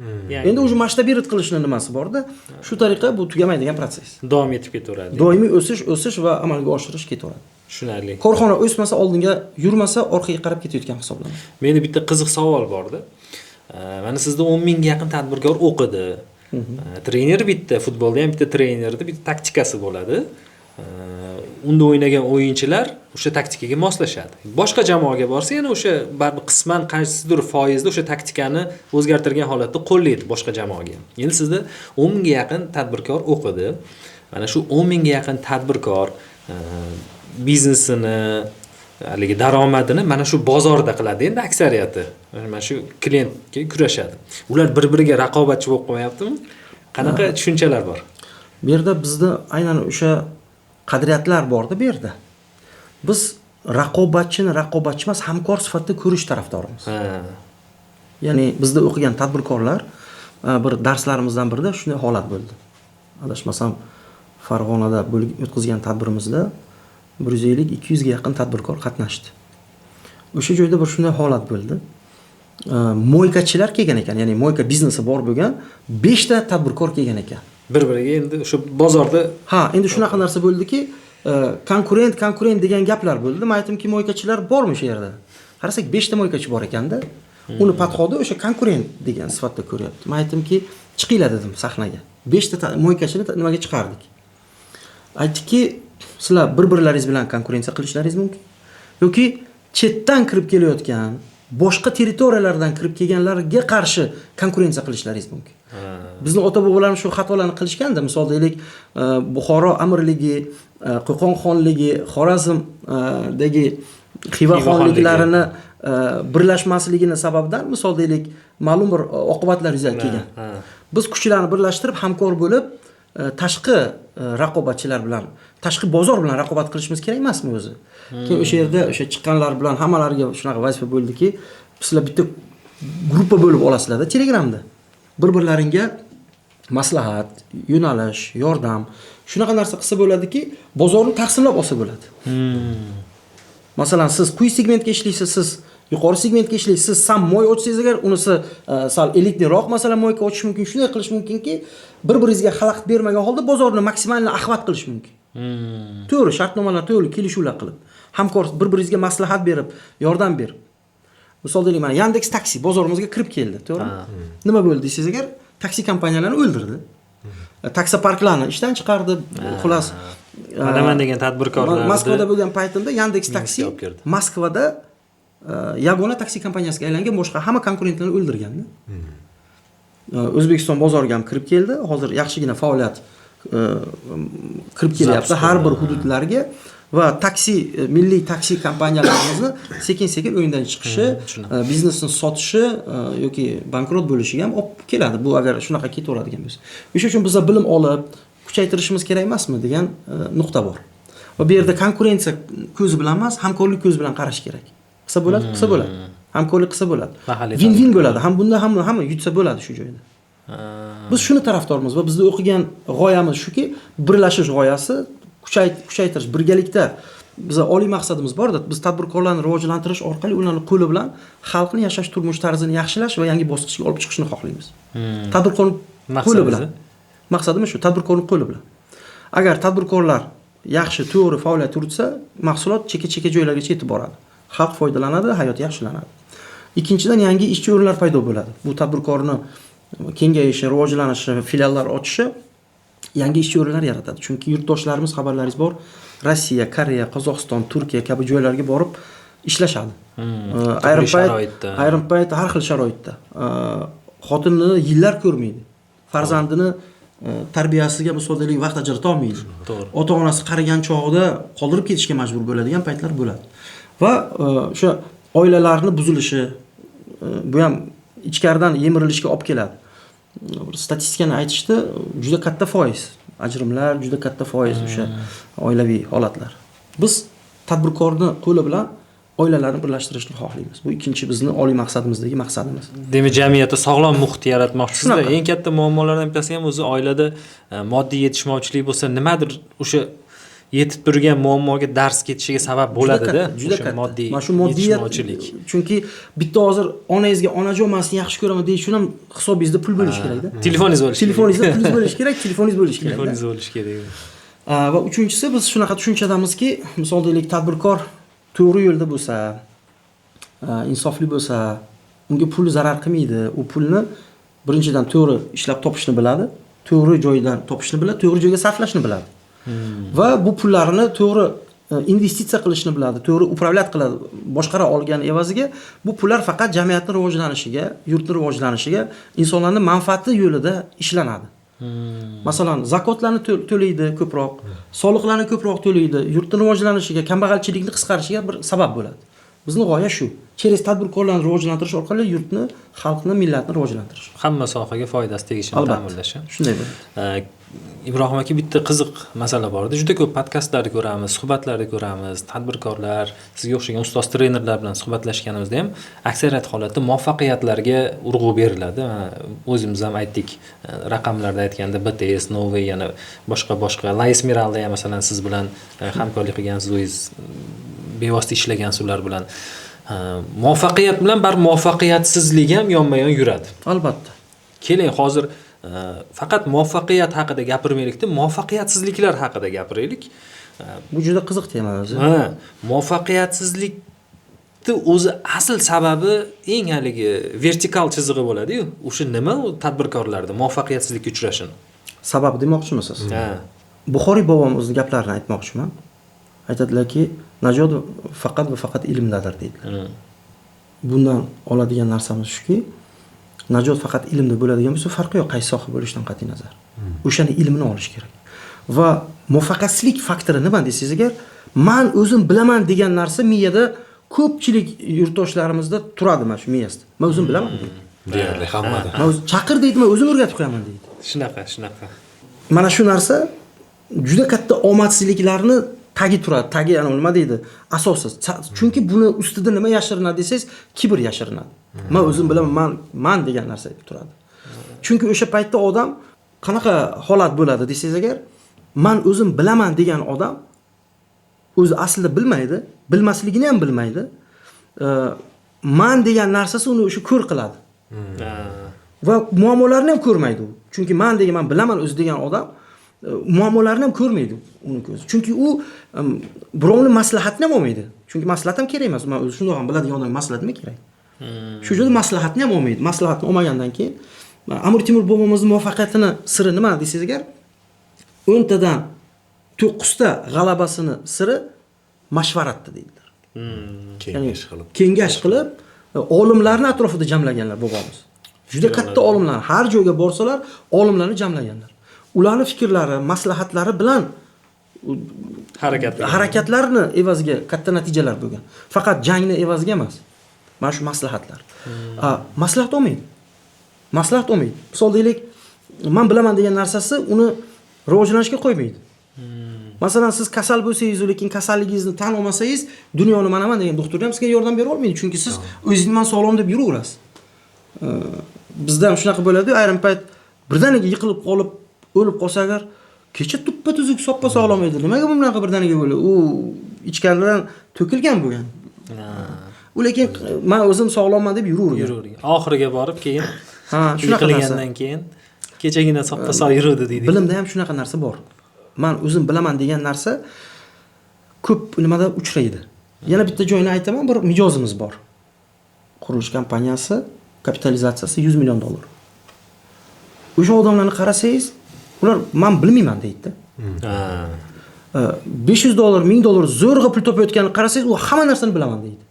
Endi o'sha masshtabiyat qilishning nimasi bor-da. Shu tariqa bu tugamaydigan prosess. Davom etib ketaveradi. Doimiy o'sish va amalga oshirish ketaveradi. Tushunarli. Korxona o'smasa, oldinga yurmasa, orqaga qarab ketayotgan hisoblanadi. Meni bitta qiziq savol bor-da. Mana sizda 10 mingga yaqin tadbirkor o'qidi. Trener bitta, futbolda ham bitta trenerda bitta taktikasi bo'ladi. Unda o'ynagan o'yinchilar o'sha taktikaga moslashadi. Boshqa jamoaga borsa, yana o'sha baribir qisman qaysidir foizda o'sha taktikani o'zgartirgan holatda qo'llaydi boshqa jamoaga. Endi sizda 10 mingga yaqin tadbirkor o'qidi. Mana shu 10 mingga yaqin tadbirkor biznesini, haligi daromadini mana shu bozorda qiladi. Endi aksariyati mana shu klientga kurashadi. Ular bir-biriga raqobatchi bo'lib qolmayaptimi? Qanaqa tushunchalar bor? Bu yerda bizda aynan o'sha qadriyatlar borda bu yerda. Biz raqobatchini raqobatchi emas, hamkor sifatida ko'rish tarafdorimiz. Ya'ni bizda o'qigan tadbirkorlar bir darslarimizdan birida shunday holat bo'ldi. Adashmasam, Farg'onada o'tkazgan tadbirimizda 150-200 ga yaqin tadbirkor qatnashdi. O'sha joyda bir shunday holat bo'ldi. Moykachilar kelgan ekan, ya'ni moyka biznesi bor bo'lgan 5 ta tadbirkor kelgan ekan. Bir-biriga endi o'sha bozorda endi shunaqa narsa bo'ldiki, konkurent degan gaplar bo'ldi. Men aytdimki, moykachilar bormi shu yerda? Qarasak 5 ta moykachi bor ekanda, uni podxodi o'sha konkurent degan sifatda ko'ryapti. Men aytdimki, chiqinglar dedim sahnaga. 5 ta moykachini nimaga chiqardik? Aytdiki, sizlar bir-birlaringiz bilan konkurensiya qilishlaringiz mumkin. Yoki chetdan kirib kelayotgan, boshqa territoriyalardan kirib kelganlarga qarshi konkurensiya qilishlaringiz mumkin. Bizning ota-bobolarimiz shu xatolarni qilishganda, misol deylik, Buxoro amirligi, Qo'qon xonligi, Xorazmdagi Xiva xonliklarini birlashmasligini sababidan, misol deylik, ma'lum bir oqibatlar yuzaga kelgan. Biz kuchlarni birlashtirib, hamkor bo'lib, tashqi raqobatchilar bilan, tashqi bozor bilan raqobat qilishimiz kerak emasmi o'zi? Keyin o'sha yerda o'sha chiqqanlar bilan hammalariga shunaqa vazifa bo'ldiki, sizlar bitta gruppa bo'lib olasizlar-da Telegramda. Bir-birlaringga maslahat, yo'nalish, yordam, shunaqa narsa qilsa bo'ladiki, bozorni taqsimlab olsa bo'ladi. Masalan, siz quyi segmentga ishlaysiz, siz yuqori segmentga ishlaysiz, siz sam moy ochsangiz agar, unisi sal elitliroq masalan moyka ochish mumkin, shunday qilish mumkinki, bir-biringizga xalaqit bermagan holda bozorni maksimalni axvat qilish mumkin. To'g'ri, shartnomalar, to'g'ri kelishuvlar qilib, hamkor bir-biringizga maslahat berib, yordam berib. Misol deylik, mana Yandex taksi bozorimizga kirib keldi, to'g'rimi? Nima bo'ldi desangiz agar, taksi kompaniyalarini o'ldirdi. Taksi parklarni ishdan chiqardi, xullas. Adaman degan tadbirkorlar Moskvada bo'lgan paytimda Yandex taksi Moskvada yagona taksi kompaniyasiga aylangan, boshqa hamma konkurentlarni o'ldirgandi. O'zbekiston bozoriga ham kirib keldi. Hozir yaxshigina faoliyat kirib kelyapti har bir hududlarga va taksi, milliy taksi kompaniyalarimizni sekin-sekin o'yindan chiqishi, biznesni sotishi yoki bankrot bo'lishiga ham olib keladi. Bu agar shunaqa ketaveradigan bo'lsa. O'sha uchun biz bilim olib, kuchaytirishimiz kerak emasmi degan nuqta bor. Va bu yerda konkurensiya ko'zi bilan emas, hamkorlik ko'zi bilan qarash kerak. Qilsa bo'ladi, qilsa bo'ladi. Hamkorlik qilsa bo'ladi. Win-win bo'ladi. Ham bunda hamma yutsa bo'ladi shu joyda. Biz shuni tarafdorimiz va bizda o'qigan g'oyamiz shuki, birlashish g'oyasi, kuchaytirish, birgalikda bizning oliy maqsadimiz bor-da, biz tadbirkorlarni rivojlantirish orqali ularning qo'li bilan xalqning yashash turmush tarzini yaxshilash va yangi bosqichga olib chiqishni xohlaymiz. Tadbirkorning qo'li bilan. Maqsadimiz shu, tadbirkorning qo'li bilan. Agar tadbirkorlar yaxshi, to'g'ri faoliyat yuritsa, mahsulot chekka joylargacha yetib boradi. Xalq foydalanadi, hayot yaxshilanadi. Ikkinchidan yangi ishchi o'rinlar paydo bo'ladi. Bu tadbirkorni kengayishi, rivojlanishi, filiallar ochishi yangi ishchi o'rinlar yaratadi. Chunki yurtdoshlarimiz xabarlaringiz bor, Rossiya, Koreya, Qozog'iston, Turkiya kabi joylarga borib ishlashadi. Ayrim payt har xil sharoitda. Xotinini yillar ko'rmaydi. Farzandini tarbiyasiga misoldalik vaqt ajrata olmaydi. Ota-onasi qarigan chog'ida qoldirib ketishga majbur bo'ladigan paytlar bo'ladi. Va o'sha oilalarning buzilishi, bu ham ichkaridan yemirilishga olib keladi. Statistikani aytishda juda katta foiz, ajrimlar juda katta foiz o'sha oilaviy holatlar. Biz tadbirkorni qo'li bilan oilalarni birlashtirishni xohlaymiz. Bu ikkinchi bizning oliy maqsadimizdagi maqsadimiz. Demak, jamiyatda sog'lom muhit yaratmoqchisizda. Eng katta muammolardan bittasi ham o'zi oilada moddiy yetishmovchilik bo'lsa, nimadir o'sha yetib turgan muammoga dars ketishiga sabab bo'ladi-da. Juda katta. Mana shu moddiyat. Chunki bitta hozir onangizga onajon men seni yaxshi ko'raman deyish uchun ham hisobingizda pul bo'lish kerak-da. Telefoningiz bo'lishi kerak. Telefoningizda pul bo'lish kerak, telefoningiz bo'lishi kerak. Telefoningiz bo'lishi kerak. Va uchinchisi biz shunaqa tushunchadamizki, misol deylik tadbirkor to'g'ri yo'lda bo'lsa, insofli bo'lsa, unga pul zarar qilmaydi. U pulni birinchidan to'g'ri ishlab topishni biladi, to'g'ri joydan topishni biladi, to'g'ri joyga sarflashni biladi. Va bu pullarni to'g'ri investitsiya qilishni biladi, to'g'ri upravlat qiladi. Boshqara olgan evaziga bu pullar faqat jamiyatning rivojlanishiga, yurtning rivojlanishiga, insonlarning manfaati yo'lida ishlanadi. Masalan, zakotlarni to'laydi ko'proq, soliqlarni ko'proq to'laydi, yurtning rivojlanishiga, kambag'alchilikni qisqarishiga bir sabab bo'ladi. Bizning g'oya shu. Cheres tadbirkorlarni rivojlantirish orqali yurtni, xalqni, millatni rivojlantirish. Hamma sohaga foydasi tegishini ta'minlash. Shunday bo'ladi. Ibrohim aka, bitta qiziq masala bor edi. Juda ko'p podkastlarni ko'ramiz, suhbatlarni ko'ramiz. Tadbirkorlar, sizga o'xshagan ustoz trenerlar bilan suhbatlashganimizda ham aksariyat holatda muvaffaqiyatlarga urg'u beriladi. O'zimiz ham aytdik, raqamlarda aytganda BTS, Novey, yana boshqa La Esmeralda ham masalan siz bilan hamkorlik qilgansiz, o'zingiz bevosita ishlagansizlar bilan. Muvaffaqiyat bilan bar muvaffaqiyatsizlik ham yonma-yon yuradi. Albatta. Keling, hozir faqat muvaffaqiyat haqida gapirmaylikda, muvaffaqiyatsizliklar haqida gapiraylik. Bu juda qiziq tema o'zi. Muvaffaqiyatsizlikni o'zi asl sababi eng haligi vertikal chizig'i bo'ladi-yu. O'sha nima u tadbirkorlarda muvaffaqiyatsizlikka uchrashini? Sabab demoqchimisiz? Buxoriy bobomizning gaplarini aytmoqchiman. Aytadilarki, najot faqat va faqat ilmdadir deydilar. Bundan oladigan narsamiz shuki, najot faqat ilmda bo'ladigan bo'lsa, farqi yo'q qaysi soha bo'lishidan qat'iy nazar. O'shani ilmini olish kerak. Va muvaffaqiyatsizlik faktori nima desangiz agar, men o'zim bilaman degan narsa miyada ko'pchilik yurtdoshlarimizda turadi mana shu miyasida. Men o'zim bilaman deyarli hammada. Men chaqir deydi, men o'zim o'rgatib qo'yaman deydi. Shunaqa. Mana shu narsa juda katta omadsizliklarni tagi turadi. Tagi yana nima deydi? Asossiz. Chunki buni ustida nima yashirinadi desangiz, kibr yashirinadi. Men o'zim bilaman, men degan narsa turadi. Chunki o'sha paytda odam qanaqa holat bo'ladi desangiz agar, men o'zim bilaman degan odam o'zi aslida bilmaydi, bilmasligini ham bilmaydi. Men degan narsasi uni o'sha ko'r qiladi. Va muammolarni ham ko'rmaydi u. Chunki men degan, men bilaman o'zi degan odam muammolarni ham ko'rmaydi uni ko'zi. Chunki u birovning maslahatini ham olmaydi. Chunki maslahat ham kerak emas. Men o'zi shunday ham biladigan odam maslahat nima kerak? Shu joyda maslahatni ham olmaydi. Maslahatni olmagandan keyin Amir Temur bobomizning muvaffaqiyatini siri nima desangiz agar, 10 tadan 9 ta g'alabasini siri mashvaratda deydilar. Kengash qilib, olimlarni atrofida jamlaganlar bobomiz. Juda katta olimlar, har joyga borsalar, olimlarni jamlaganlar. Ularning fikrlari, maslahatlari bilan harakatlarni evaziga katta natijalar bo'lgan. Faqat jangni evaziga emas. Mana shu maslahatlar. Maslahat olmaydi. Misol deylik, men bilaman degan narsasi uni rivojlanishga qo'ymaydi. Masalan, siz kasal bo'lsangiz, lekin kasalligingizni tan olmasangiz, dunyoni mana degan doktor ham sizga yordam bera olmaydi, chunki siz o'zingizni men sog'lom deb yuraverasiz. Bizda ham shunaqa bo'ladi, ayrim payt birdaniga yiqilib qolib, o'lib qolsa agar, kecha tuppa-tuzuk soppa sog'lom edi. Nimaga bunaqa birdaniga bo'ldi? U ichganidan to'kilgan bo'lgan. U lekin men o'zim sog'lomman deb yuravergan. Oxiriga borib keyin shunaqa qilgandan keyin kechagina soppa sog' yurdi deydi. Bilimda ham shunaqa narsa bor. Men o'zim bilaman degan narsa ko'p nimada uchraydi. Yana bitta joyni aytaman, bir mijozimiz bor. Qurilish kompaniyasi, kapitalizatsiyasi $100 million. O'sha odamlarni qarasangiz, ular men bilmayman deydi. $500, $1000 zo'rg'a pul topayotganini qarasangiz, u hamma narsani bilaman deydi.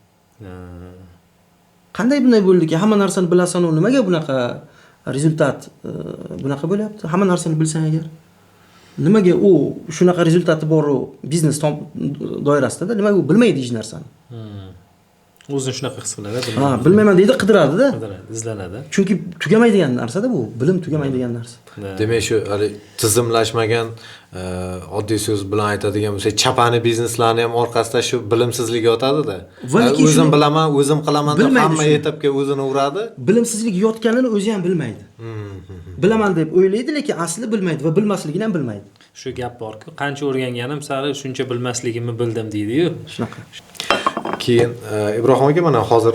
Qanday bunday bo'ldiki, hamma narsani bilasan, u nimaga bunaqa rezultat bunaqa bo'lyapti? Hamma narsani bilsang agar, nimaga u shunaqa rezultati bor u biznes doirasida, nimaga u bilmaydi hech narsani? O'zini shunaqa his qiladi, bilmayman deydi, qidiradi-da. Izlanadi. Chunki tugamaydigan narsa-da bu, bilim tugamaydigan narsa. Demak, shu tizimlashmagan, oddiy so'z bilan aytadigan bo'lsak, chapani bizneslarni ham orqasida shu bilimsizlik yotadi-da. O'zim bilaman, o'zim qilaman deb hamma etapga o'zini uradi. Bilimsizlik yotganini o'zi ham bilmaydi. Bilaman deb o'ylaydi, lekin asli bilmaydi va bilmasligini ham bilmaydi. Shu gap bor-ku, qancha o'rganganim sari shuncha bilmasligimni bildim deydi-yu. Shunaqa. Keyin Ibrohim aka, mana hozir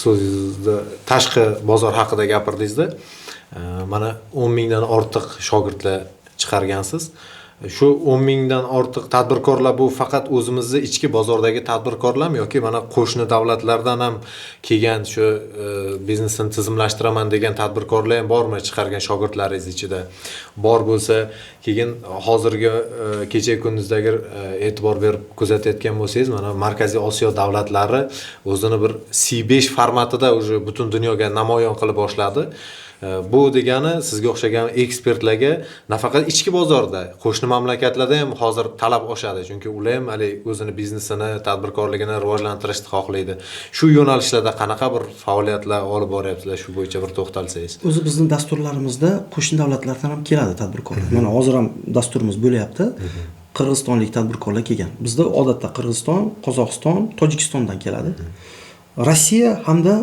so'zingizda tashqi bozor haqida gapirdingiz-da. Mana 10 mingdan ortiq shogirdlar chiqargansiz. Shu 10 mingdan ortiq tadbirkorlar bu faqat o'zimizning ichki bozordagi tadbirkorlarmi yoki mana qo'shni davlatlardan ham kelgan shu biznesni tizimlashtiraman degan tadbirkorlar ham bormi chiqargan shogirdlaringiz ichida? Bor bo'lsa, keyin hozirgi kecha kunduzdagi e'tibor berib kuzatayotgan bo'lsangiz, mana Markaziy Osiyo davlatlari o'zini bir C5 formatida уже butun dunyoga namoyon qila boshladi. Bu degani sizga o'xshagan ekspertlarga nafaqat ichki bozorda, qo'shni mamlakatlarda ham hozir talab oshadi, chunki ular ham o'zini biznesini, tadbirkorligini rivojlantirishni xohlaydi. Shu yo'nalishlarda qanaqa bir faoliyatlar olib boryapsizlar, shu bo'yicha bir to'xtalsangiz. O'zi bizning dasturlarimizda qo'shni davlatlardan ham keladi tadbirkorlar. Mana hozir ham dasturimiz bo'lyapti. Qirg'izistonlik tadbirkorlar kelgan. Bizda odatda Qirg'iziston, Qozog'iston, Tojikistondan keladi. Rossiya hamda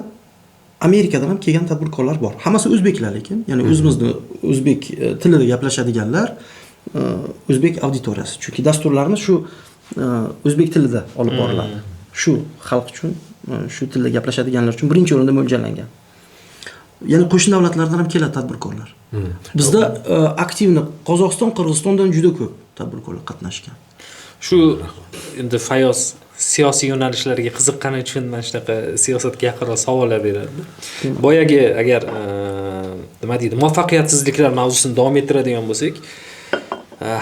Amerikadan ham kelgan tadbirkorlar bor. Hammasi o'zbeklar lekin, ya'ni o'zimizning o'zbek tilida gaplashadiganlar, o'zbek auditoriyasi. Chunki dasturlarimiz shu o'zbek tilida olib boriladi. Shu xalq uchun, shu tilda gaplashadiganlar uchun birinchi o'rinda mo'ljallangan. Ya'ni qo'shni davlatlardan ham keladi tadbirkorlar. Bizda aktivni Qozog'iston, Qirg'izistondan juda ko'p tadbirkorlar qatnashgan. Shu endi Fayoz siyosiy yo'nalishlarga qiziqqani uchun mana shunaqa siyosatga yaqinroq savollar beradi. Boyagi agar nima deydi, muvaffaqiyatsizliklar mavzusini davom ettiradigan bo'lsak,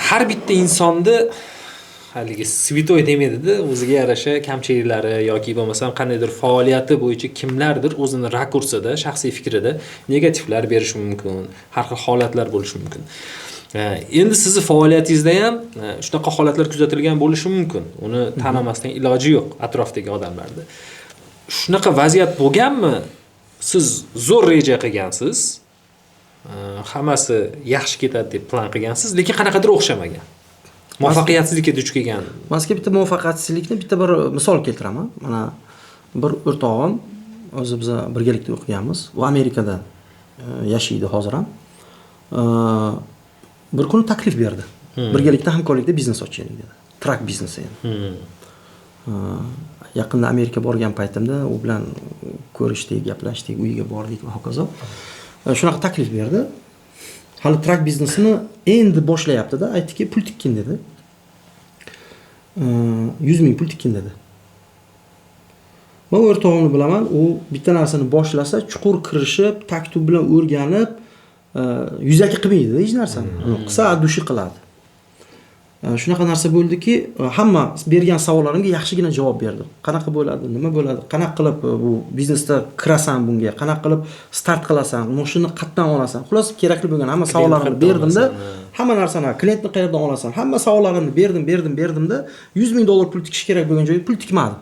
har bitta insonni haligi svitoy demaydi-da, o'ziga yarasha kamchiliklari yoki bo'lmasam qandaydir faoliyati bo'yicha kimlardir o'zini rakursida, shaxsiy fikrida negativlar berishi mumkin, har xil holatlar bo'lishi mumkin. Endi sizni faoliyatingizda ham shunaqa holatlar kuzatilgan bo'lishi mumkin. Uni tanimasdan iloji yo'q atrofdagi odamlarda. Shunaqa vaziyat bo'lganmi? Siz zo'r reja qilgansiz. Hammasi yaxshi ketadi deb plan qilgansiz, lekin qanaqadir o'xshamagan. Muvaffaqiyatsizlikka duch kelgan. Mazkur bitta muvaffaqiyatsizlikni bitta bir misol keltiraman. Mana bir o'rtog'im, o'zi biz birgalikda o'qiganmiz. U Amerikada yashaydi hozir ham. Bir kun taklif berdi. Birgalikda hamkorlikda biznes ochaylik dedi. Trak biznesi endi. Yaqinda Amerika borgan paytimda u bilan ko'rishdik, gaplashdik, uyiga bordik va hokazo. Shunaqa taklif berdi. Hali trak biznesini endi boshlayapti-da, aytdiki, pul tikkin dedi. 100 ming pul tikkin dedi. Men o'rtog'imni bilaman, u bitta narsani boshlasa, chuqur kirishib, taktub bilan o'rganib, yuzaki qilmaydi hech narsani. Qilsa dushi qiladi. Shunaqa narsa bo'ldiki, hamma bergan savollarimga yaxshigina javob berdim. Qanaqa bo'ladi, nima bo'ladi, qanaqa qilib bu biznesda kirasan bunga, qanaqa qilib start qilasan, mashinani qayerdan olasan. Xulos kerakli bo'lgan hamma savollarimni berdim-da, hamma narsani, klientni qayerdan olasan, hamma savollarimni berdim-da, $100 ming pul tikish kerak bo'lgan joyga pul tikmadim.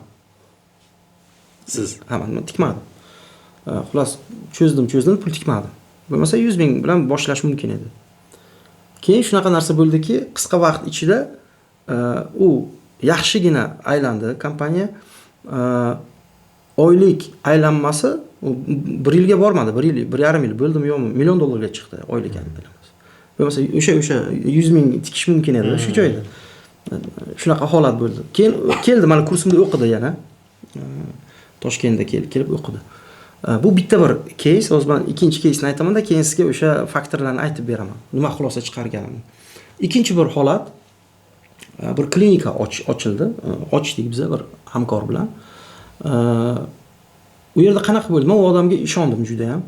Siz hamma tikmadim. Xulos cho'zdim, pul tikmadim. Bo'lmasa 100 ming bilan boshlash mumkin edi. Keyin shunaqa narsa bo'ldiki, qisqa vaqt ichida u yaxshigina aylandi kompaniya. Oylik aylanmasi 1 yilga bormadi, 1,5 yil bo'ldimi yo'qmi, $1 million chiqdi oylik aylanmasi. Bo'lmasa o'sha 100 ming tikish mumkin edi shu joyda. Shunaqa holat bo'ldi. Keyin keldi, mana kursimda o'qidi yana. Toshkentda kelib o'qidi. Bu bitta bir case, hozir men ikkinchi case ni aytaman-da, keyin sizga o'sha faktorlarni aytib beraman. Nima xulosa chiqarganimni. Ikkinchi bir holat, bir klinika ochildi. Ochdik biz bir hamkor bilan. U yerda qanaqa bo'ldi? Men u odamga ishondim juda ham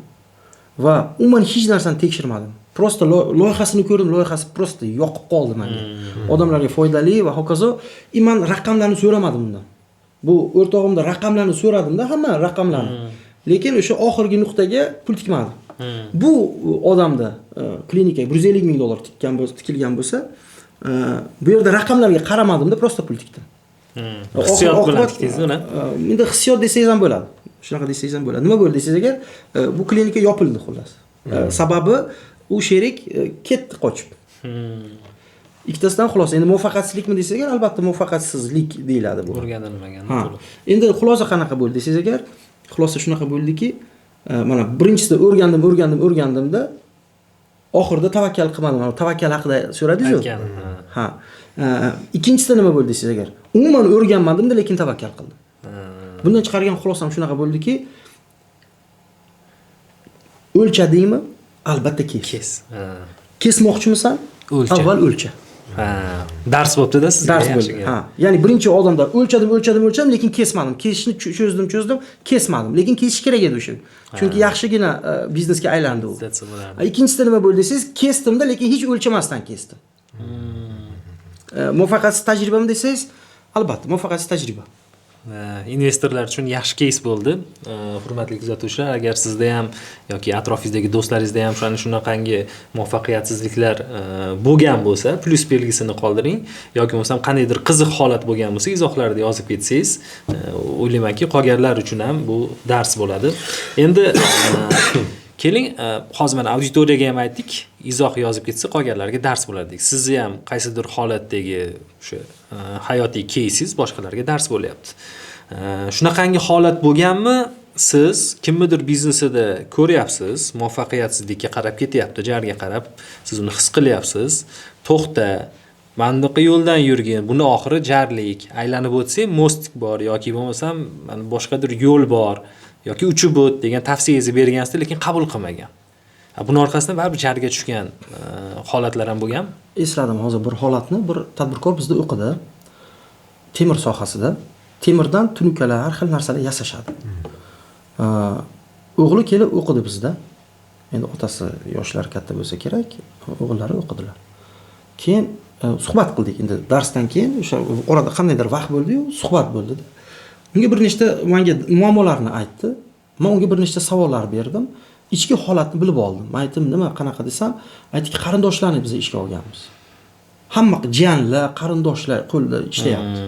va umuman hech narsani tekshirmadim. Prosta loyihasini ko'rdim, loyihasi prosta yoqib qoldi menga. Odamlarga foydali va hokazo. Men raqamlarni so'ramadim undan. Bu o'rtog'imda raqamlarni so'radim-da, hamma raqamlarni. Lekin o'sha oxirgi nuqtaga pul tikmadi. Bu odamda klinikaga $150 ming tikilgan bo'lsa, bu yerda raqamlarga qaramadim-da, prosta pul tikdim. Hissiyot bilan tikdingiz uni? Menda hissiyot desangiz ham bo'ladi. Shunaqa desangiz ham bo'ladi. Nima bo'ldi desangiz agar, bu klinika yopildi xullas. Sababi u sherik ketdi qochib. Ikkitasidan xulosa. Endi muvaffaqiyatsizlikmi desangiz agar, albatta muvaffaqiyatsizlik deyiladi bu. O'rganilmagan. Endi xulosa qanaqa bo'ldi desangiz agar, xulosa shunaqa bo'ldiki, mana birinchisida o'rgandimda oxirida tavakkal qilmadim. Tavakkal haqida so'radingiz-ku? Ha. Ikkinchisida nima bo'ldi desangiz agar, umuman o'rganmadim-da, lekin tavakkal qildim. Bundan chiqargan xulosam shunaqa bo'ldiki, o'lchadingmi? Albatta kes. Kesmoqchimisan? Avval o'lcha. Dars bo'pti-da sizga. Dars bo'ldi. Ya'ni birinchi odamda o'lchadim, lekin kesmadim. Kesishni cho'zdim, kesmadim. Lekin kesish kerak edi o'sha. Chunki yaxshigina biznesga aylandi u. Ikkinchisida nima bo'ldi desangiz, kesdimda, lekin hech o'lchamasdan kesdim. Muvaffaqiyatsiz tajribami desangiz, albatta muvaffaqiyatsiz tajriba. Investorlar uchun yaxshi case bo'ldi. Hurmatli kuzatuvchilar, agar sizda ham yoki atrofingizdagi do'stlaringizda ham shunaqangi muvaffaqiyatsizliklar bo'lgan bo'lsa, plus belgisini qoldiring yoki bo'lmasam qandaydir qiziq holat bo'lgan bo'lsa, izohlarda yozib ketsangiz, o'ylaymanki, qolganlar uchun ham bu dars bo'ladi. Endi keling, hozir mana auditoriyaga ham aytdik, izoh yozib ketsa qolganlarga dars bo'ladi. Sizni ham qaysidir holatdagi o'sha hayotiy case'ingiz boshqalarga dars bo'lyapti. Shunaqangi holat bo'lganmi, siz kimnidir biznesida ko'ryapsiz, muvaffaqiyatsizlikka qarab ketyapti, jarga qarab, siz uni his qilyapsiz. To'xta, mana bunaqa yo'ldan yurgin, buni oxiri jarlik, aylanib o'tsang mostik bor yoki bo'lmasam mana boshqadir yo'l bor yoki uchib o't degan tavsiyangizni bergansiz, lekin qabul qilmagan. Buni orqasidan baribir jarga tushgan holatlar ham bo'lgan. Esladim hozir bir holatni, bir tadbirkor bizda o'qidi. Temir sohasida, temirdan tunukalar, har xil narsalar yasashadi. O'g'li kelib o'qidi bizda. Endi otasi yoshlar katta bo'lsa kerak, o'g'illari o'qidilar. Keyin suhbat qildik. Endi darsdan keyin o'sha orada qandaydir vaqt bo'ldi-yu, suhbat bo'ldi. Unga bir nechta menga muammolarni aytdi. Men unga bir nechta savollar berdim. Ichki holatni bilib oldim. Men aytdim, nima qanaqa desam, aytdiki, qarindoshlarni biz ishga olganmiz. Hamma jiyanlar, qarindoshlar qo'lda ishlayapti.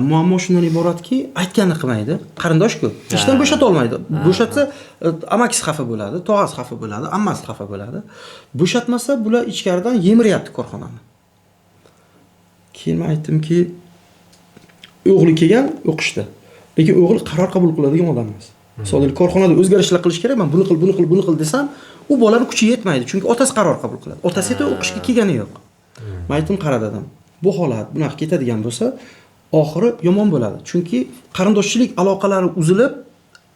Muammo shundan iboratki, aytganini qilmaydi. Qarindosh-ku, ishdan bo'shata olmaydi. Bo'shatsa amakisi xafa bo'ladi, tog'asi xafa bo'ladi, ammasi xafa bo'ladi. Bo'shatmasa bular ichkaridan yemiryapti korxonani. Keyin men aytdimki, o'g'li kelgan o'qishda. Lekin o'g'il qaror qabul qiladigan odam emas. Masalan, korxonada o'zgarishlar qilish kerak, men buni qil desam, u bolaning kuchi yetmaydi, chunki otasi qaror qabul qiladi. Otasi esa o'qishga kelgani yo'q. Men aytdim, qara dedim. Bu holat bunaqa ketadigan bo'lsa, oxiri yomon bo'ladi. Chunki qarindoshchilik aloqalari uzilib,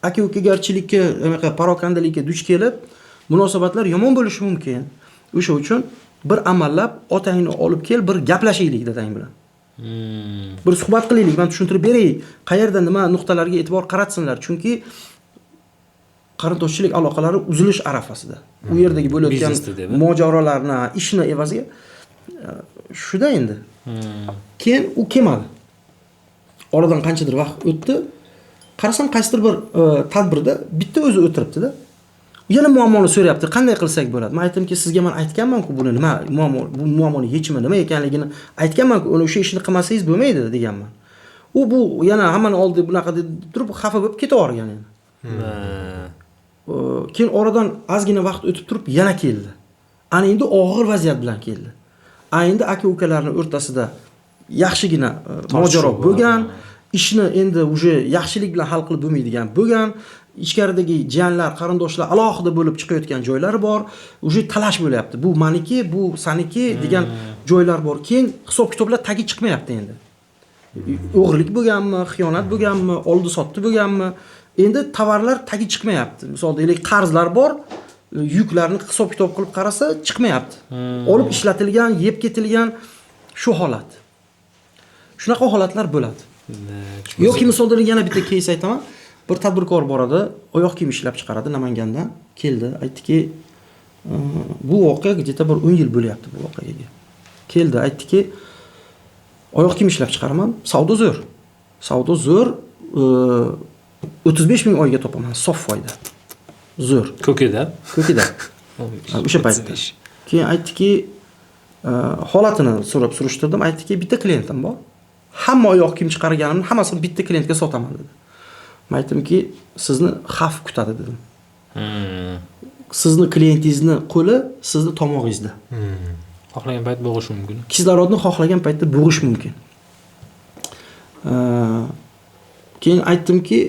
aka-ukagarchilikka, parokandalikka duch kelib, munosabatlar yomon bo'lishi mumkin. O'sha uchun bir amallab otangni olib kel, bir gaplashaylik dadang bilan. Bir suhbat qilaylik, men tushuntirib beray, qayerda nima nuqtalarga e'tibor qaratsinlar, chunki qarindoshchilik aloqalari uzilish arafasida. U yerdagi bo'layotgan mojarolarni, ishni evaziga shuda endi. Keyin u kelmadi. Oradan qanchadir vaqt o'tdi. Qarasam, qaysidir bir tadbirda bitta o'zi o'tiribdi-da. Yana muammoni so'rayapti, qanday qilsak bo'ladi? Men aytdimki, sizga men aytganman-ku, buni nima bu muammoning yechimi nima ekanligini aytganman-ku, o'sha ishni qilmasangiz bo'lmaydi deganman. Bu yana hammani oldi bunaqa deb turib xafa bo'lib ketavergan endi. Keyin oradan ozgina vaqt o'tib turib yana keldi. Ana endi og'ir vaziyat bilan keldi. Endi aka-ukalarning o'rtasida yaxshigina mojaro bo'lgan, ishni endi uje yaxshilik bilan hal qilib bo'lmaydigan bo'lgan, ichkaridagi jiyanlar, qarindoshlar alohida bo'lib chiqayotgan joylari bor, uje talash bo'lyapti. Bu meniki, bu saniki degan joylar bor. Keyin hisob-kitoblar tagi chiqmayapti endi. O'g'rilik bo'lganmi, xiyonat bo'lganmi, oldi-sotdi bo'lganmi, endi tovarlar tagi chiqmayapti. Misol deylik, qarzlar bor, yuklarni hisob-kitob qilib qarasa chiqmayapti. Olib ishlatilgan, yeb ketilgan shu holat. Shunaqa holatlar bo'ladi. Yoki misol deylik yana bitta case aytaman. Bir tadbirkor bor edi, oyoq kiyim ishlab chiqaradi Namangandan. Keldi, aytdiki, bu voqea где-то bir 10 yil bo'lyapti bu voqeaga. Keldi, aytdiki, oyoq kiyim ishlab chiqaraman, savdo zo'r. Savdo zo'r, 35 ming oyga topaman, sof foyda. Zo'r. Ko'kida. O'sha paytda. Keyin aytdiki, holatini surishtirdim, aytdiki, bitta klientim bor. Hamma oyoq kiyim chiqarganimni hammasini bitta klientga sotaman dedi. Men aytdimki, sizni xavf kutadi dedim. Sizni klientingizni qo'li sizni tomog'ingizda. Xohlagan payt bo'g'ish mumkin. Kislorodni xohlagan paytda bo'g'ish mumkin. Keyin aytdimki,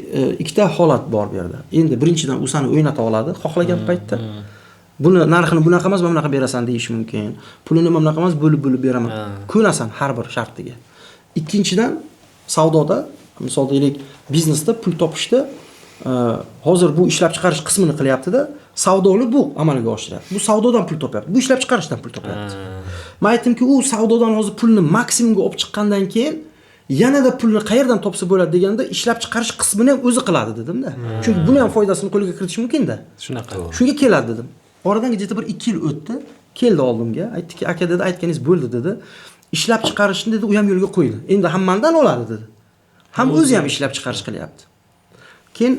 ikkita holat bor bu yerda. Endi birinchidan u seni o'ynata oladi xohlagan paytda. Buni narxini bunaqa emas, bunaqa berasan deyish mumkin. Pulini bunaqa emas, bo'lib beraman. Ko'nasan har bir shartiga. Ikkinchidan savdoda, misol deylik, biznesda pul topishda hozir bu ishlab chiqarish qismini qilyapti-da, savdoni bu amalga oshiryapti. Bu savdodan pul topyapti. Bu ishlab chiqarishdan pul topyapti. Men aytdimki, u savdodan hozir pulni maksimumga olib chiqqandan keyin yanada pulni qayerdan topsa bo'ladi deganda ishlab chiqarish qismini ham o'zi qiladi dedim-da. Chunki buni ham foydasini qo'liga kiritish mumkin-da. Shunaqa. Shunga keladi dedim. Oradan где-то bir 2 yil o'tdi. Keldi oldimga, aytdiki, aka dedi, aytganingiz bo'ldi dedi. Ishlab chiqarishni dedi, u ham yo'lga qo'ydi. Endi hammandan oladi dedi. Ham o'zi ham ishlab chiqarish qilyapti. Keyin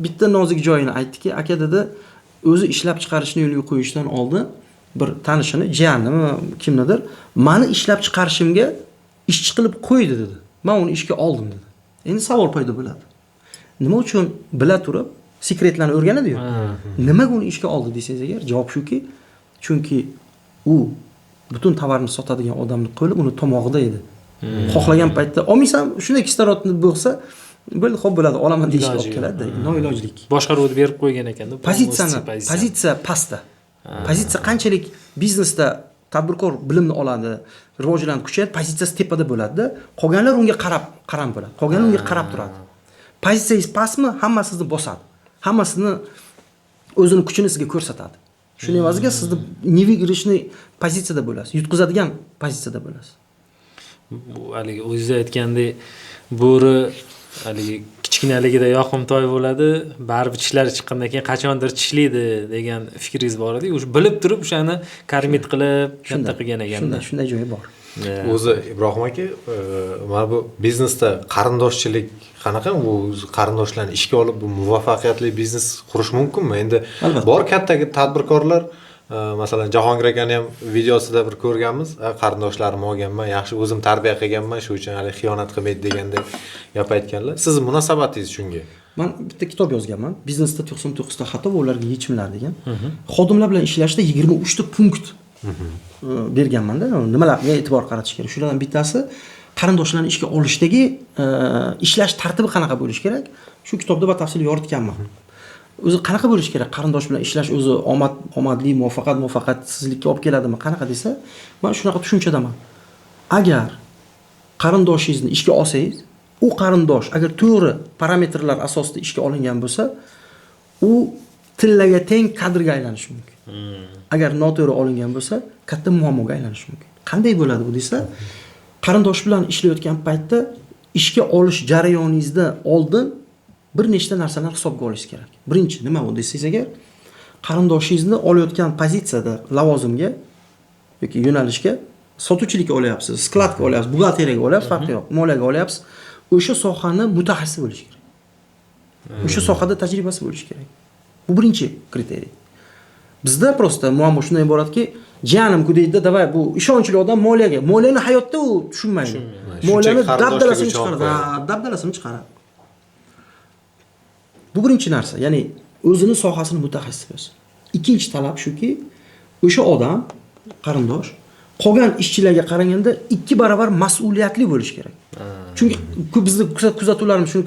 bitta nozik joyini aytdiki, aka dedi, o'zi ishlab chiqarishni yo'lga qo'yishdan oldin bir tanishini, jiyanimi, kimnidir, meni ishlab chiqarishimga ishchi qilib qo'ydi dedi. Men uni ishga oldim dedi. Endi savol paydo bo'ladi. Nima uchun bila turib sekretlarni o'rganadi-yu? Nimaga uni ishga oldi desangiz agar, javob shuki, chunki u butun tovarni sotadigan odamning qo'li uni tomog'ida edi. Xohlagan paytda olmaysan, shunday kislorodni bo'lsa, bo'ldi, xo'p bo'ladi, olaman deyishga olib keladi. Noilojlik. Boshqaruvni berib qo'ygan ekanda. Pozitsiya pastda. Pozitsiya qanchalik biznesda tadbirkor bilimni oladi, rivojlanib kuchayadi, pozitsiyasi tepada bo'ladi-da, qolganlar unga qarab bo'ladi. Qolganlar unga qarab turadi. Pozitsiyangiz pastmi, hamma sizni bosadi. Hammasini o'zini kuchini sizga ko'rsatadi. Shuning evaziga sizni nevi girishni pozitsiyada bo'lasiz, yutqizadigan pozitsiyada bo'lasiz. Bu haligi o'zingiz aytgandek, bo'ri haligi kichkinaligida yoqimtoy bo'ladi, baribir tishlari chiqqandan keyin qachondir tishlaydi degan fikringiz bor edi. O'sha bilib turib o'shani karmit qilib katta qilgan ekanda. Shunday joyi bor. O'zi Ibrohim aka, mana bu biznesda qarindoshchilik qanaqa? Bu qarindoshlarni ishga olib bu muvaffaqiyatli biznes qurish mumkinmi? Endi bor katta tadbirkorlar, masalan Jahongir akani ham videosida bir ko'rganmiz, qarindoshlarim olganman, yaxshi o'zim tarbiya qilganman, shu uchun hali xiyonat qilmaydi degandek gap aytganlar. Siz munosabatingiz shunga? Men bitta kitob yozganman, biznesda 99 ta xato va ularga yechimlar degan. Xodimlar bilan ishlashda 23 ta punkt berganman-da, nimalarga e'tibor qaratish kerak. Shulardan bittasi qarindoshlarni ishga olishdagi ishlash tartibi qanaqa bo'lishi kerak. Shu kitobda batafsil yoritganman. O'zi qanaqa bo'lishi kerak? Qarindosh bilan ishlash o'zi omadli, muvaffaqiyatsizlikka olib keladimi? Qanaqa desa, men shunaqa tushunchadaman. Agar qarindoshingizni ishga olsangiz, u qarindosh agar to'g'ri parametrlar asosida ishga olingan bo'lsa, u tillaga teng kadrga aylanishi mumkin. Agar noto'g'ri olingan bo'lsa, katta muammoga aylanishi mumkin. Qanday bo'ladi bu desa, qarindosh bilan ishlayotgan paytda ishga olish jarayoningizda oldin bir nechta narsalar hisobga olish kerak. Birinchi nima u desangiz agar, qarindoshingizni olayotgan pozitsiyada lavozimga yoki yo'nalishga sotuvchilikka olyapsiz, skladga olyapsiz, buxgalteriyaga olyapsiz, farqi yo'q. Moliyaga olyapsiz. O'sha sohani mutaxassisi bo'lish kerak. O'sha sohada tajribasi bo'lish kerak. Bu birinchi kriteriy. Bizda prosta muammo shundan iboratki, jiyanim-ku deydi, davay bu ishonchli odam moliyani hayotda u tushunmaydi. Moliyani dabdalasini chiqaradi. Bu birinchi narsa, ya'ni o'zini sohasini mutaxassis bo'lsin. Ikkinchi talab shuki, o'sha odam, qarindosh qolgan ishchilarga qaraganda 2 barobar mas'uliyatli bo'lish kerak. Chunki bizni kuzatuvlarimiz shuni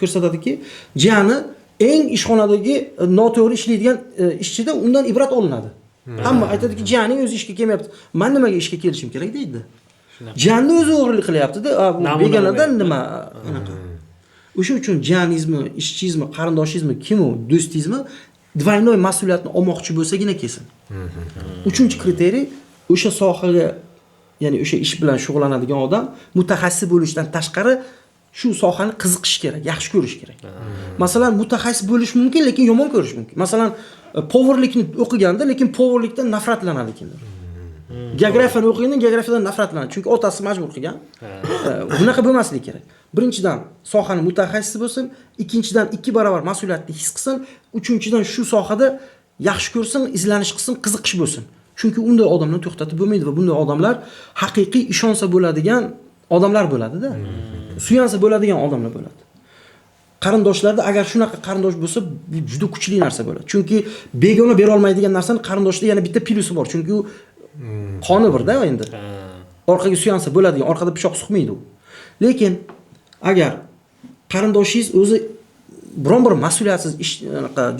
ko'rsatadiki, jiyani eng ishxonadagi noto'g'ri ishlaydigan ishchida undan ibrat olinadi. Hamma aytadiki, jiyaning o'zi ishga kelmayapti. Men nimaga ishga kelishim kerak deydi. Jiyanni o'zi o'g'rilik qilyapti-da, bu begonadan nima anaqa. O'sha uchun jiyanizmi, ishchizmi, qarindoshizmi, kim u, do'stizmi, двойной mas'uliyatni olmoqchi bo'lsagina kelsin. 3-kriteriy o'sha sohaga, ya'ni o'sha ish bilan shug'ullanadigan odam mutaxassis bo'lishdan tashqari shu sohani qiziqish kerak, yaxshi ko'rish kerak. Masalan, mutaxassis bo'lish mumkin, lekin yomon ko'rish mumkin. Masalan, powerlikni o'qiganda, lekin powerlikdan nafratlanadi kimdir. Geografiyani o'qiganda geografiyadan nafratlanadi, chunki otasi majbur qilgan. Bunaqa bo'lmasligi kerak. Birinchidan sohani mutaxassisi bo'lsin, ikkinchidan 2 barobar mas'uliyatni his qilsin, uchinchidan shu sohada yaxshi ko'rsin, izlanish qilsin, qiziqish bo'lsin. Chunki unday odamlarni to'xtatib bo'lmaydi va bunday odamlar haqiqiy ishonsa bo'ladigan odamlar bo'ladi-da. Suyansa bo'ladigan odamlar bo'ladi. Qarindoshlarda agar shunaqa qarindosh bo'lsa, bu juda kuchli narsa bo'ladi. Chunki begona bera olmaydigan narsani qarindoshda yana bitta plyusi bor. Chunki u qoni birda endi. Orqaga suyansa bo'ladigan, orqada pichoq suqmaydi u. Lekin agar qarindoshingiz o'zi biron bir mas'uliyatsiz ish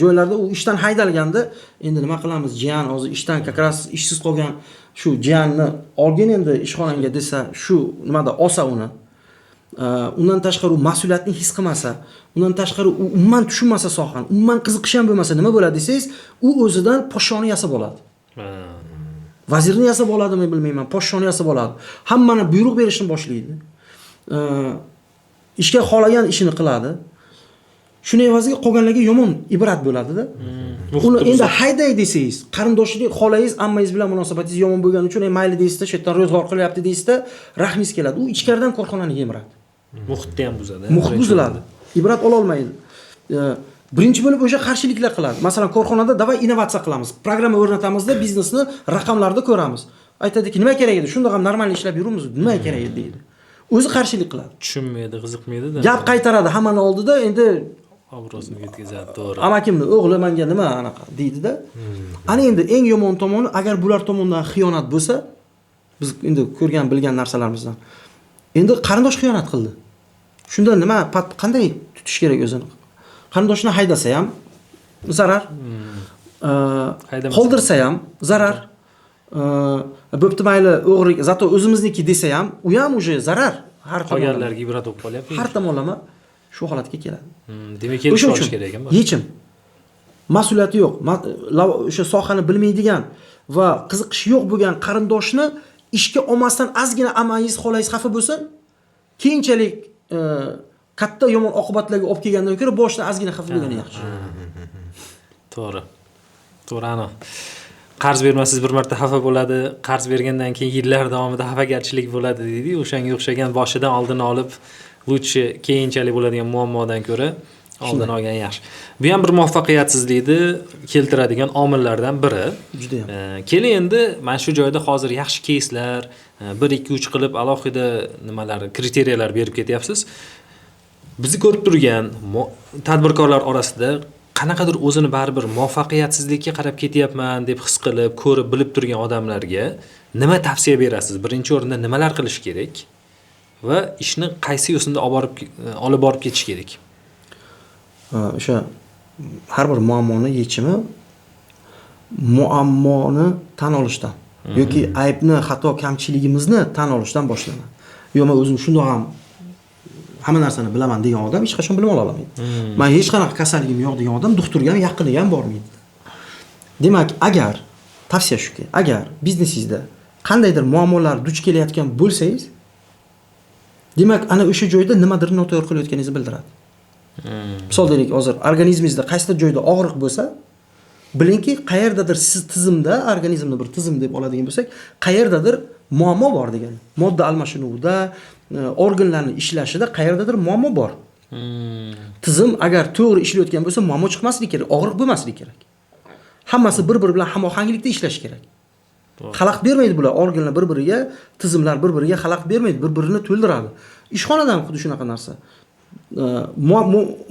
joylarda u ishdan haydalganda, endi nima qilamiz? Jiyan hozir ishdan kakras ishsiz qolgan shu jiyanni olgin endi ishxonangga desa, shu nimada olsa uni. Undan tashqari u mas'uliyatni his qilmasa, undan tashqari u umuman tushunmasa sohani, umuman qiziqish ham bo'lmasa nima bo'ladi desangiz, u o'zidan poshshoni yasab oladi. Vazirni yasab oladimi bilmayman, poshshoni yasab oladi. Hammani buyruq berishni boshlaydi. Ishga xohlagan ishini qiladi. Shuni evaziga qolganlarga yomon ibrat bo'ladi-da. Uni endi hayday desangiz, qarindoshlik xohlaysiz, ammangiz bilan munosabatingiz yomon bo'lgani uchun mayli deysizda, shu yerdan ro'zg'or qilyapti deysizda, rahmingiz keladi. U ichkaridan korxonani yemiradi. Muhitni ham buzadi. Muhit buziladi. Ibrat ola olmaydi. Birinchi bo'lib o'sha qarshiliklar qiladi. Masalan, korxonada davay innovatsiya qilamiz. Programma o'rnatamizda biznesni raqamlarda ko'ramiz. Aytadiki, nima kerak edi? Shunda ham normal ishlab yuramiz, nima kerak edi deydi. O'zi qarshilik qiladi. Tushunmaydi, qiziqmaydi-da. Gap qaytaradi hammaning oldida, endi obro'sini yetkazadi, to'g'ri. Amakimni o'g'li menga nima anaqa deydi-da. Ana endi eng yomon tomoni, agar bular tomonidan xiyonat bo'lsa, biz endi ko'rgan, bilgan narsalarimizdan. Endi qarindosh xiyonat qildi. Shunda nima qanday tutish kerak o'zini? Qarindoshni haydasa ham zarar. Qoldirsa ham zarar. Bo'pti mayli o'g'ri, zato o'zimizniki desa ham, u ham o'sha zarar. Har qolganlarga ibrat bo'lib qolyapti. Har tomonlama shu holatga keladi. Demak, kelishish olish kerak ekan. Yechim. Mas'uliyati yo'q. O'sha sohani bilmaydigan va qiziqishi yo'q bo'lgan qarindoshni ishga olmasdan ozgina amangiz xohlaysiz xafa bo'lsin, keyinchalik katta yomon oqibatlarga olib kelgandan ko'ra boshdan ozgina xafa bo'lgani yaxshi. To'g'ri. To'g'ri ana. Qarz bermasiz bir marta xafa bo'ladi, qarz bergandan keyin yillar davomida xafagarchilik bo'ladi deydi. O'shanga o'xshagan boshidan oldini olib, lutchi keyinchalik bo'ladigan muammodan ko'ra oldin olgan yaxshi. Bu ham bir muvaffaqiyatsizlikni keltiradigan omillardan biri. Juda ham. Keling endi mana shu joyda hozir yaxshi keyslar 1 2 3 qilib alohida nimalar, kriteriyalar berib ketyapsiz. Bizni ko'rib turgan tadbirkorlar orasida qanaqadir o'zini baribir muvaffaqiyatsizlikka qarab ketyapman deb his qilib, ko'rib, bilib turgan odamlarga nima tavsiya berasiz? Birinchi o'rinda nimalar qilish kerak va ishni qaysi yo'sinda olib borib ketish kerak? O'sha har bir muammoni yechimi muammoni tan olishdan yoki aybni, xato, kamchiligimizni tan olishdan boshlanadi. Yo'q, men o'zim shundoq ham hamma narsani bilaman degan odam hech qachon bilib ola olmaydi. Men hech qanaqa kasalligim yo'q degan odam doktorga ham yaqiniga ham bormaydi. Demak, agar tavsiya shuki, agar biznesingizda qandaydir muammolar duch kelayotgan bo'lsangiz, demak, ana o'sha joyda nimadir noto'g'ri qilayotganingizni bildiradi. Misol deylik, hozir organizmingizda qaysidir joyda og'riq bo'lsa, bilingki, qayerdadir siz tizimda, organizmni bir tizim deb oladigan bo'lsak, qayerdadir muammo bor degani. Modda almashinuvida, organlarning ishlashida qayerdadir muammo bor. Tizim agar to'g'ri ishlayotgan bo'lsa, muammo chiqmasligi kerak, og'riq bo'lmasligi kerak. Hammasi bir-biri bilan hamohanglikda ishlash kerak. Xalaqit bermaydi bular, organlar bir-biriga, tizimlar bir-biriga xalaqit bermaydi, bir-birini to'ldiradi. Ishxonada ham xuddi shunaqa narsa.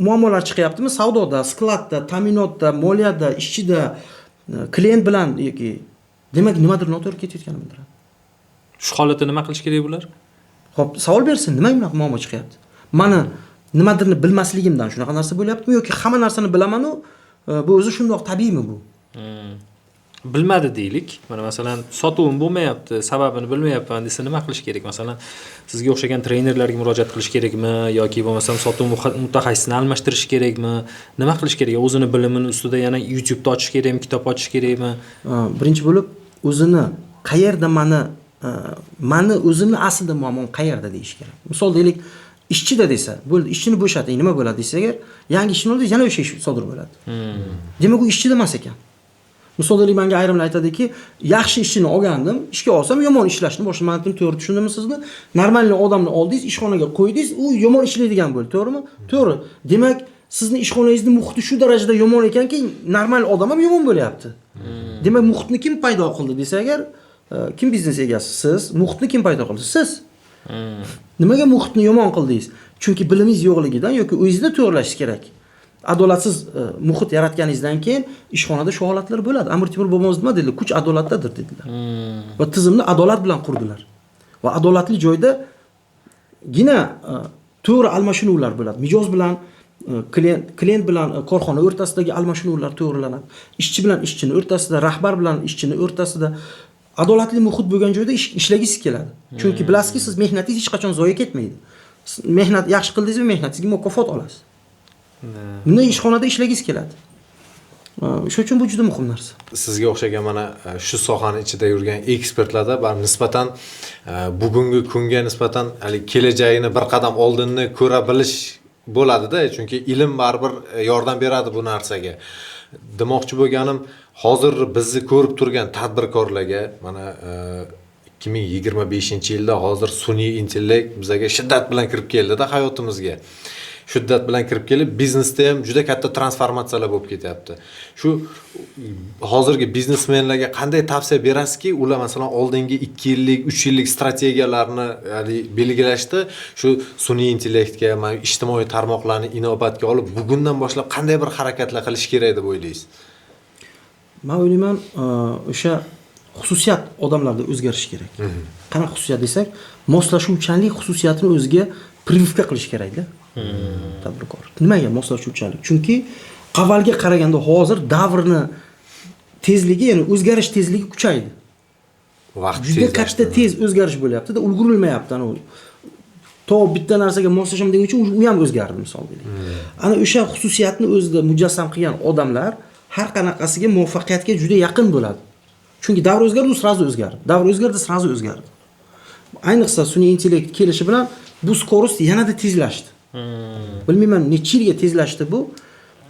Muammolar chiqyaptimi? Savdoda, skladda, ta'minotda, moliyada, ishchida, klient bilan yoki demak nimadir noto'g'ri ketayotganini bildiradi. Shu holatda nima qilish kerak bular? Xo'p, savol bersin, nima bunaqa muammo chiqyapti? Mani nimadirni bilmasligimdan shunaqa narsa bo'lyaptimi yoki hamma narsani bilaman u bu o'zi shundoq tabiiymi bu? Bilmadi deylik. Mana masalan, sotuvim bo'lmayapti, sababini bilmayapman desa nima qilish kerak? Masalan, sizga o'xshagan trenerlarga murojaat qilish kerakmi yoki bo'lmasam sotuv mutaxassisini almashtirish kerakmi? Nima qilish kerak? O'zini bilimini ustida yana YouTube'da ochish kerakmi, kitob ochish kerakmi? Birinchi bo'lib o'zini qayerda mani o'zimni aslida muammom qayerda deyish kerak. Misol deylik, ishchida desa, bo'ldi, ishchini bo'shating, nima bo'ladi desa agar, yangi ishni oldi, yana o'sha ish sodir bo'ladi. Demak, u ishchida emas ekan. Misol deylik, menga ayrimlar aytadiki, yaxshi ishchini olgandim, ishga olsam yomon ishlashni boshlamadim, to'g'ri tushundimmi sizni? Normal odamni oldingiz, ishxonaga qo'ydingiz, u yomon ishlaydigan bo'ldi, to'g'rimi? To'g'ri. Demak, sizni ishxonangizning muhiti shu darajada yomon ekanki, normal odam ham yomon bo'lyapti. Demak, muhitni kim paydo qildi desa agar, kim biznes egasi? Siz. Muhitni kim paydo qildi? Siz. Nimaga muhitni yomon qildingiz? Chunki bilimingiz yo'qligidan yoki o'zingizda to'g'rilashingiz kerak. Adolatsiz muhit yaratganingizdan keyin ishxonada shu holatlar bo'ladi. Amir Temur bobomiz nima dedilar? Kuch adolatdadir dedilar. Va tizimni adolat bilan qurdilar. Va adolatli joyda gina to'g'ri almashinuvlar bo'ladi. Mijoz bilan klient bilan korxona o'rtasidagi almashinuvlar to'g'rilanadi. Ishchi bilan ishchini o'rtasida, rahbar bilan ishchini o'rtasida adolatli muhit bo'lgan joyda ishlagingiz keladi. Chunki bilasizki, siz mehnatingiz hech qachon zoya ketmaydi. Mehnat yaxshi qildingizmi, mehnatingizga mukofot olasiz. Bunday ishxonada ishlagingiz keladi. Shuning uchun bu juda muhim narsa. Sizga o'xshagan mana shu sohaning ichida yurgan ekspertlarda nisbatan bugungi kunga nisbatan kelajagini bir qadam oldinni ko'ra bilish bo'ladi-da, chunki ilm baribir yordam beradi bu narsaga. Demoqchi bo'lganim, hozir bizni ko'rib turgan tadbirkorlarga mana 2025-yilda hozir sun'iy intellekt bizga shiddat bilan kirib keldi-da hayotimizga. Shiddat bilan kirib kelib, biznesda ham juda katta transformatsiyalar bo'lib ketyapti. Shu hozirgi biznesmenlarga qanday tavsiya berasizki, ular masalan oldingi 2 yillik, 3 yillik strategiyalarni belgilashda shu sun'iy intellektga, ijtimoiy tarmoqlarni inobatga olib, bugundan boshlab qanday bir harakatlar qilish kerak deb o'ylaysiz? Men o'ylayman, o'sha xususiyat odamlarda o'zgarishi kerak. Qanaqa xususiyat desak, moslashuvchanlik xususiyatini o'ziga privivka qilish kerak-da. Tadbirkor. Nimaga moslashuvchanlik? Chunki avvalga qaraganda hozir davrni tezligi, ya'ni o'zgarish tezligi kuchaydi. Vaqt juda katta tez o'zgarish bo'lyapti-da, ulgurilmayapti. To bitta narsaga moslasham deguncha u ham o'zgardi misol deylik. Ana o'sha xususiyatni o'zida mujassam qilgan odamlar har qanaqasiga muvaffaqiyatga juda yaqin bo'ladi. Chunki davr o'zgardi, u srazu o'zgardi. Davr o'zgardi, srazu o'zgardi. Ayniqsa sun'iy intellekt kelishi bilan bu skorost yanada tezlashdi. Bilmayman necha yilga tezlashdi bu.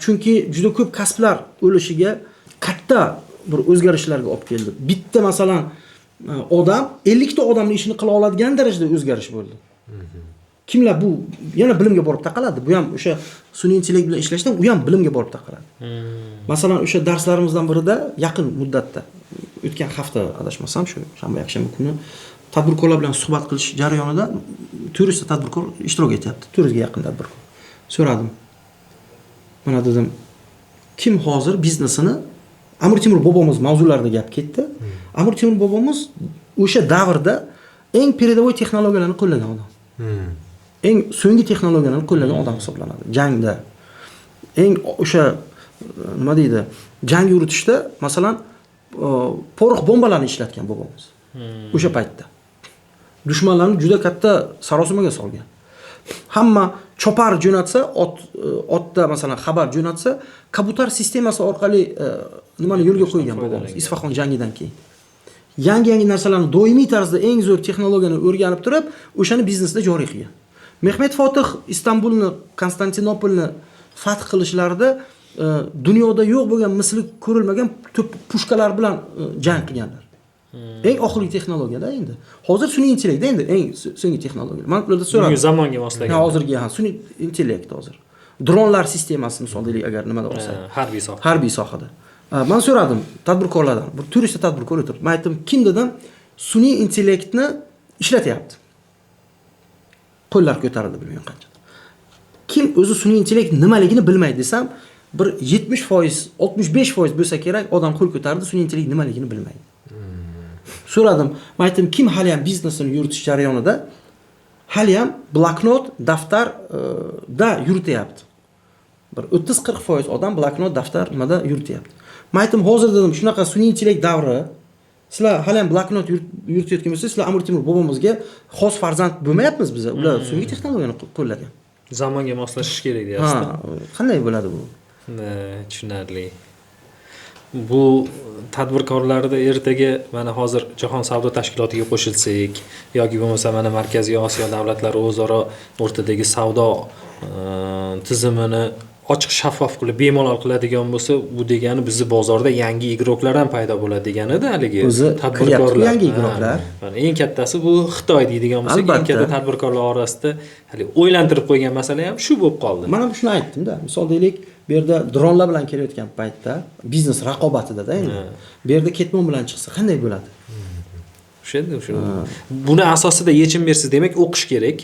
Chunki juda ko'p kasblar o'lishiga katta bir o'zgarishlarga olib keldi. Bitta masalan odam 50 ta odamning ishini qila oladigan darajada o'zgarish bo'ldi. Kimlar bu yana bilimga borib taqaladi. Bu ham o'sha sun'iy intellekt bilan ishlashdan u ham bilimga borib taqaladi. Masalan, o'sha darslarimizdan birida yaqin muddatda o'tgan hafta adashmasam shu shanba kuni tadbirkorlar bilan suhbat qilish jarayonida 400 ta tadbirkor ishtirok etyapti. 400 ga yaqin tadbirkor. So'radim. Mana dedim, kim hozir biznesini Amir Temur bobomiz mavzularida gap ketdi. Amir Temur bobomiz o'sha davrda eng передовой texnologiyalarni qo'llagan odam. Eng so'nggi texnologiyalarni qo'llagan odam hisoblanadi. Jangda eng o'sha nima deydi? Jang yuritishda masalan porox bombalarni ishlatgan bobomiz. O'sha paytda dushmanlarni juda katta sarosimaga solgan. Hamma chopar jo'natsa, otda masalan xabar jo'natsa, kabutar sistemasi orqali nimani yo'lga qo'ygan bobomiz Isfahon jangidan keyin. Yangi narsalarni doimiy tarzda eng zo'r texnologiyani o'rganib turib, o'shani biznesda joriy qilgan. Mehmet Fotih Istanbulni, Konstantinopolni fath qilishlarida dunyoda yo'q bo'lgan, misli ko'rilmagan pushkalar bilan jang qilganlar. Eng oxirgi texnologiyada endi. Hozir sun'iy intellekt endi eng so'nggi texnologiya. Men ularda so'radim. Bugungi zamonga moslagan. Hozirgi sun'iy intellekt hozir. Dronlar sistemasi misol deylik agar nimada olsa. Harbiy sohada. Men so'radim tadbirkorlardan. Bir turist tadbirkor o'tirib. Men aytdim, kim dedim, sun'iy intellektni ishlatyapti. Qo'llar ko'tarildi bilmayman qancha. Kim o'zi sun'iy intellekt nimaligini bilmaydi desam, bir 70%, 65% bo'lsa kerak odam qo'l ko'tardi, sun'iy intellekt nimaligini bilmaydi. So'radim. Men aytdim, kim hali ham biznesini yuritish jarayonida hali ham bloknot, daftar da yurityapti. Bir 30-40% odam bloknot, daftar nimada yurityapti. Men aytdim, hozir dedim, shunaqa sun'iy davri, sizlar hali ham bloknot yuritayotgan bo'lsangiz, sizlar Amir Temur bobomizga xos farzand bo'lmayapmiz biz. Ular so'nggi texnologiyani qo'llagan. Zamonga moslashish kerak deyapsiz. Qanday bo'ladi bu? Tushunarli. Bu tadbirkorlarda ertaga mana hozir Jahon savdo tashkilotiga qo'shilsak yoki bo'lmasa mana Markaziy Osiyo davlatlari o'zaro o'rtadagi savdo tizimini ochiq shaffof qilib bemalol qiladigan bo'lsa, bu degani bizni bozorda yangi igroklar ham paydo bo'ladi deganida haligi tadbirkorlar. Yangi igroklar. Mana eng kattasi bu Xitoy deydigan bo'lsak, eng katta tadbirkorlar orasida hali o'ylantirib qo'ygan masala ham shu bo'lib qoldi. Mana shuni aytdim-da. Misol deylik, bu yerda dronlar bilan kelayotgan paytda biznes raqobatida-da endi. Bu yerda ketmon bilan chiqsa qanday bo'ladi? Buni asosida yechim bersiz, demak o'qish kerak.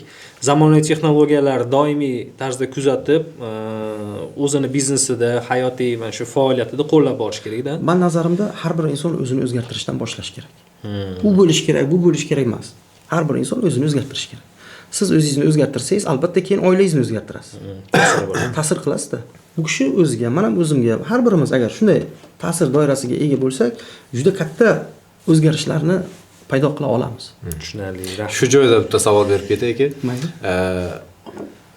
Zamonaviy texnologiyalar doimiy tarzda kuzatib, o'zini biznesida, hayotiy mana shu faoliyatida qo'llab borish kerak-da. Men nazarimda har bir inson o'zini o'zgartirishdan boshlash kerak. U bo'lish kerak, bu bo'lish kerak emas. Har bir inson o'zini o'zgartirish kerak. Siz o'zingizni o'zgartirsangiz, albatta keyin oilangizni o'zgartirasiz. Ta'sir qilasiz-da. Bu kishi o'ziga, men ham o'zimga, har birimiz agar shunday ta'sir doirasiga ega bo'lsak, juda katta o'zgarishlarni paydo qila olamiz. Tushunarli. Shu joyda bitta savol berib ketayki.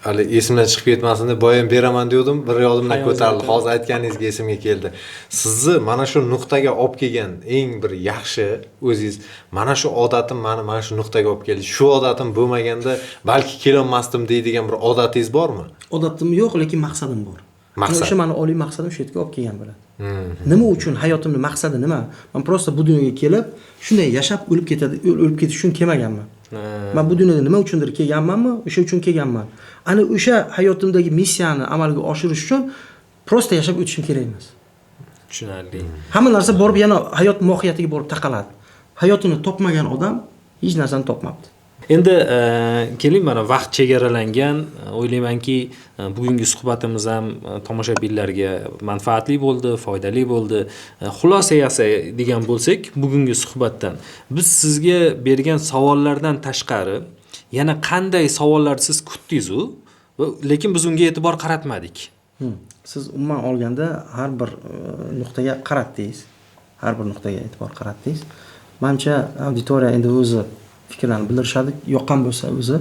Hali esimdan chiqib ketmasin deb boya ham beraman degandim, bir yodimdan ko'tarildi. Hozir aytganingizga esimga keldi. Sizni mana shu nuqtaga olib kelgan eng bir yaxshi o'zingiz, mana shu odatim meni mana shu nuqtaga olib keldi. Shu odatim bo'lmaganda balki kelolmasdim deydigan bir odatingiz bormi? Odatim yo'q, lekin maqsadim bor. Maqsad. O'sha meni oliy maqsadim shu yerga olib kelgan bo'ladi. Nima uchun hayotimning maqsadi nima? Men prosta bu dunyoga kelib, shunday yashab o'lib ketish uchun kelmaganman. Men bu dunyoga nima uchundir kelganmanmi? O'sha uchun kelganman. Ana o'sha hayotimdagi missiyani amalga oshirish uchun prosta yashab o'tishim kerak emas. Tushunarli. Hamma narsa borib yana hayot mohiyatiga borib taqaladi. Hayotini topmagan odam hech narsani topmabdi. Endi keling, mana vaqt chegaralangan. O'ylaymanki, bugungi suhbatimiz ham tomoshabinlarga manfaatli bo'ldi, foydali bo'ldi. Xulosa degan bo'lsak, bugungi suhbatdan biz sizga bergan savollardan tashqari yana qanday savollar siz kutdingiz lekin biz unga e'tibor qaratmadik. Siz umuman olganda har bir nuqtaga qaratdingiz. Har bir nuqtaga e'tibor qaratdingiz. Menimcha auditoriya endi o'zi fikrlarni bildirishadi, yoqqan bo'lsa o'zi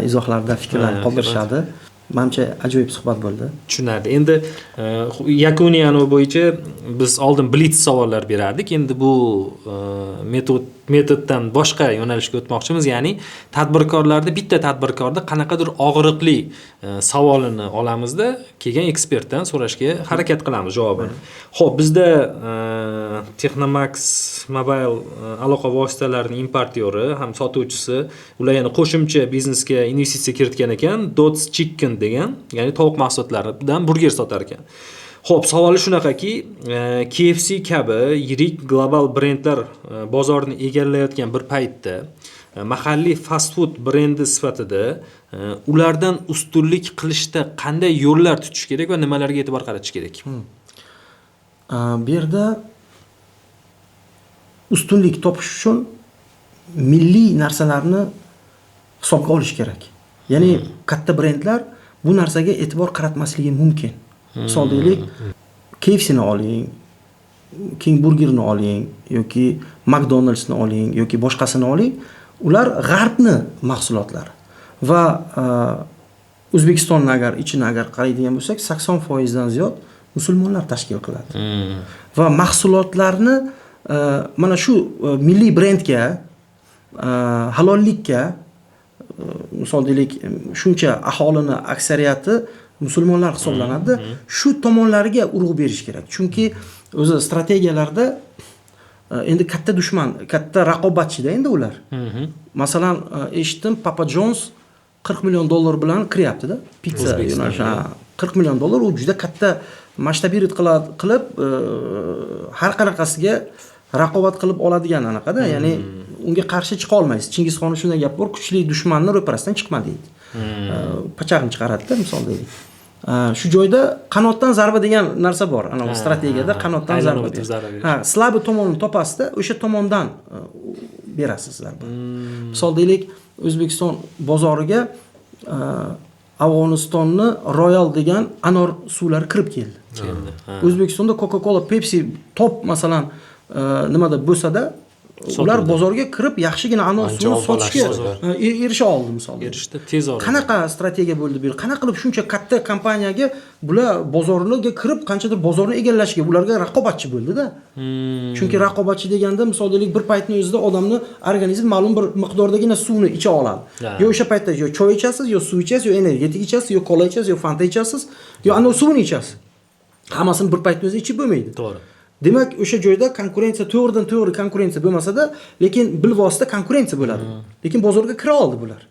izohlarda fikrlarni qoldirishadi. Menimcha ajoyib suhbat bo'ldi. Tushunarli. Endi yakuniy anava bo'yicha biz oldin blitz savollar berardik. Endi bu metoddan boshqa yo'nalishga o'tmoqchimiz. Ya'ni tadbirkorlarda bitta tadbirkorda qanaqadir og'riqli savolini olamizda, kelgan ekspertdan so'rashga harakat qilamiz javobini. Xo'p, bizda Texnomax Mobile aloqa vositalarining importyori ham sotuvchisi, ular yana qo'shimcha biznesga investitsiya kiritgan ekan, Dots Chicken degan, ya'ni tovuq mahsulotlaridan burger sotar ekan. Xo'p, savoli shunaqaki, KFC kabi yirik global brendlar bozorni egallayotgan bir paytda mahalliy fast food brendi sifatida ulardan ustunlik qilishda qanday yo'llar tutish kerak va nimalarga e'tibor qaratish kerak? Bu yerda ustunlik topish uchun milliy narsalarni hisobga olish kerak. Ya'ni katta brendlar bu narsaga e'tibor qaratmasligi mumkin. Misol deylik, KFC'ni oling, King Burger'ni oling yoki McDonald'sni oling yoki boshqasini oling. Ular g'arbni mahsulotlari va O'zbekistonni agar qaraydigan bo'lsak, 80% dan ziyod musulmonlar tashkil qiladi. Va mahsulotlarni mana shu milliy brendga, halollikka, misol deylik, shuncha aholini aksariyati musulmonlar hisoblanadi. Shu tomonlariga urg'u berish kerak. Chunki o'zi strategiyalarda endi katta dushman, katta raqobatchida endi ular. Masalan, eshitdim, Papa John's $40 million bilan kiryapti-da. Pizza yo'nalishi $40 million, u juda katta masshtabiyat qilib har qanaqasiga raqobat qilib oladigan anaqada, ya'ni unga qarshi chiqa olmaysiz. Chingizxonning shunday gap bor, kuchli dushmanni ro'parasidan chiqma deydi. Pachag'ini chiqaradi-da, misol deylik. Shu joyda qanotdan zarba degan narsa bor. Ana strategiyada qanotdan zarba berish. Slabi tomonini topasizda, o'sha tomondan berasiz zarba. Misol deylik, O'zbekiston bozoriga Afg'onistonni Royal degan anor suvlari kirib keldi. O'zbekistonda Coca-Cola, Pepsi top masalan nimada bo'lsa-da, ular bozorga kirib yaxshigina anor suvni sotishga erisha oldi misolda. Erishdi, tez orada. Qanaqa strategiya bo'ldi bu? Qanaqa qilib shuncha katta kompaniyaga bular bozorga kirib qanchadir bozorni egallashga ularga raqobatchi bo'ldi-da. Chunki raqobatchi deganda misol deylik bir paytning o'zida odamni organizm ma'lum bir miqdordagina suvni icha oladi. Yo o'sha paytda yo choy ichasiz, yo suv ichasiz, yo energetik ichasiz, yo kola ichasiz, yo Fanta ichasiz, yo ana suvni ichasiz. Hammasini bir paytning o'zida ichib bo'lmaydi. To'g'ri. Demak, o'sha joyda konkurensiya to'g'ridan-to'g'ri konkurensiya bo'lmasa-da, lekin bilvosita konkurensiya bo'ladi. Lekin bozorga kira oldi bular.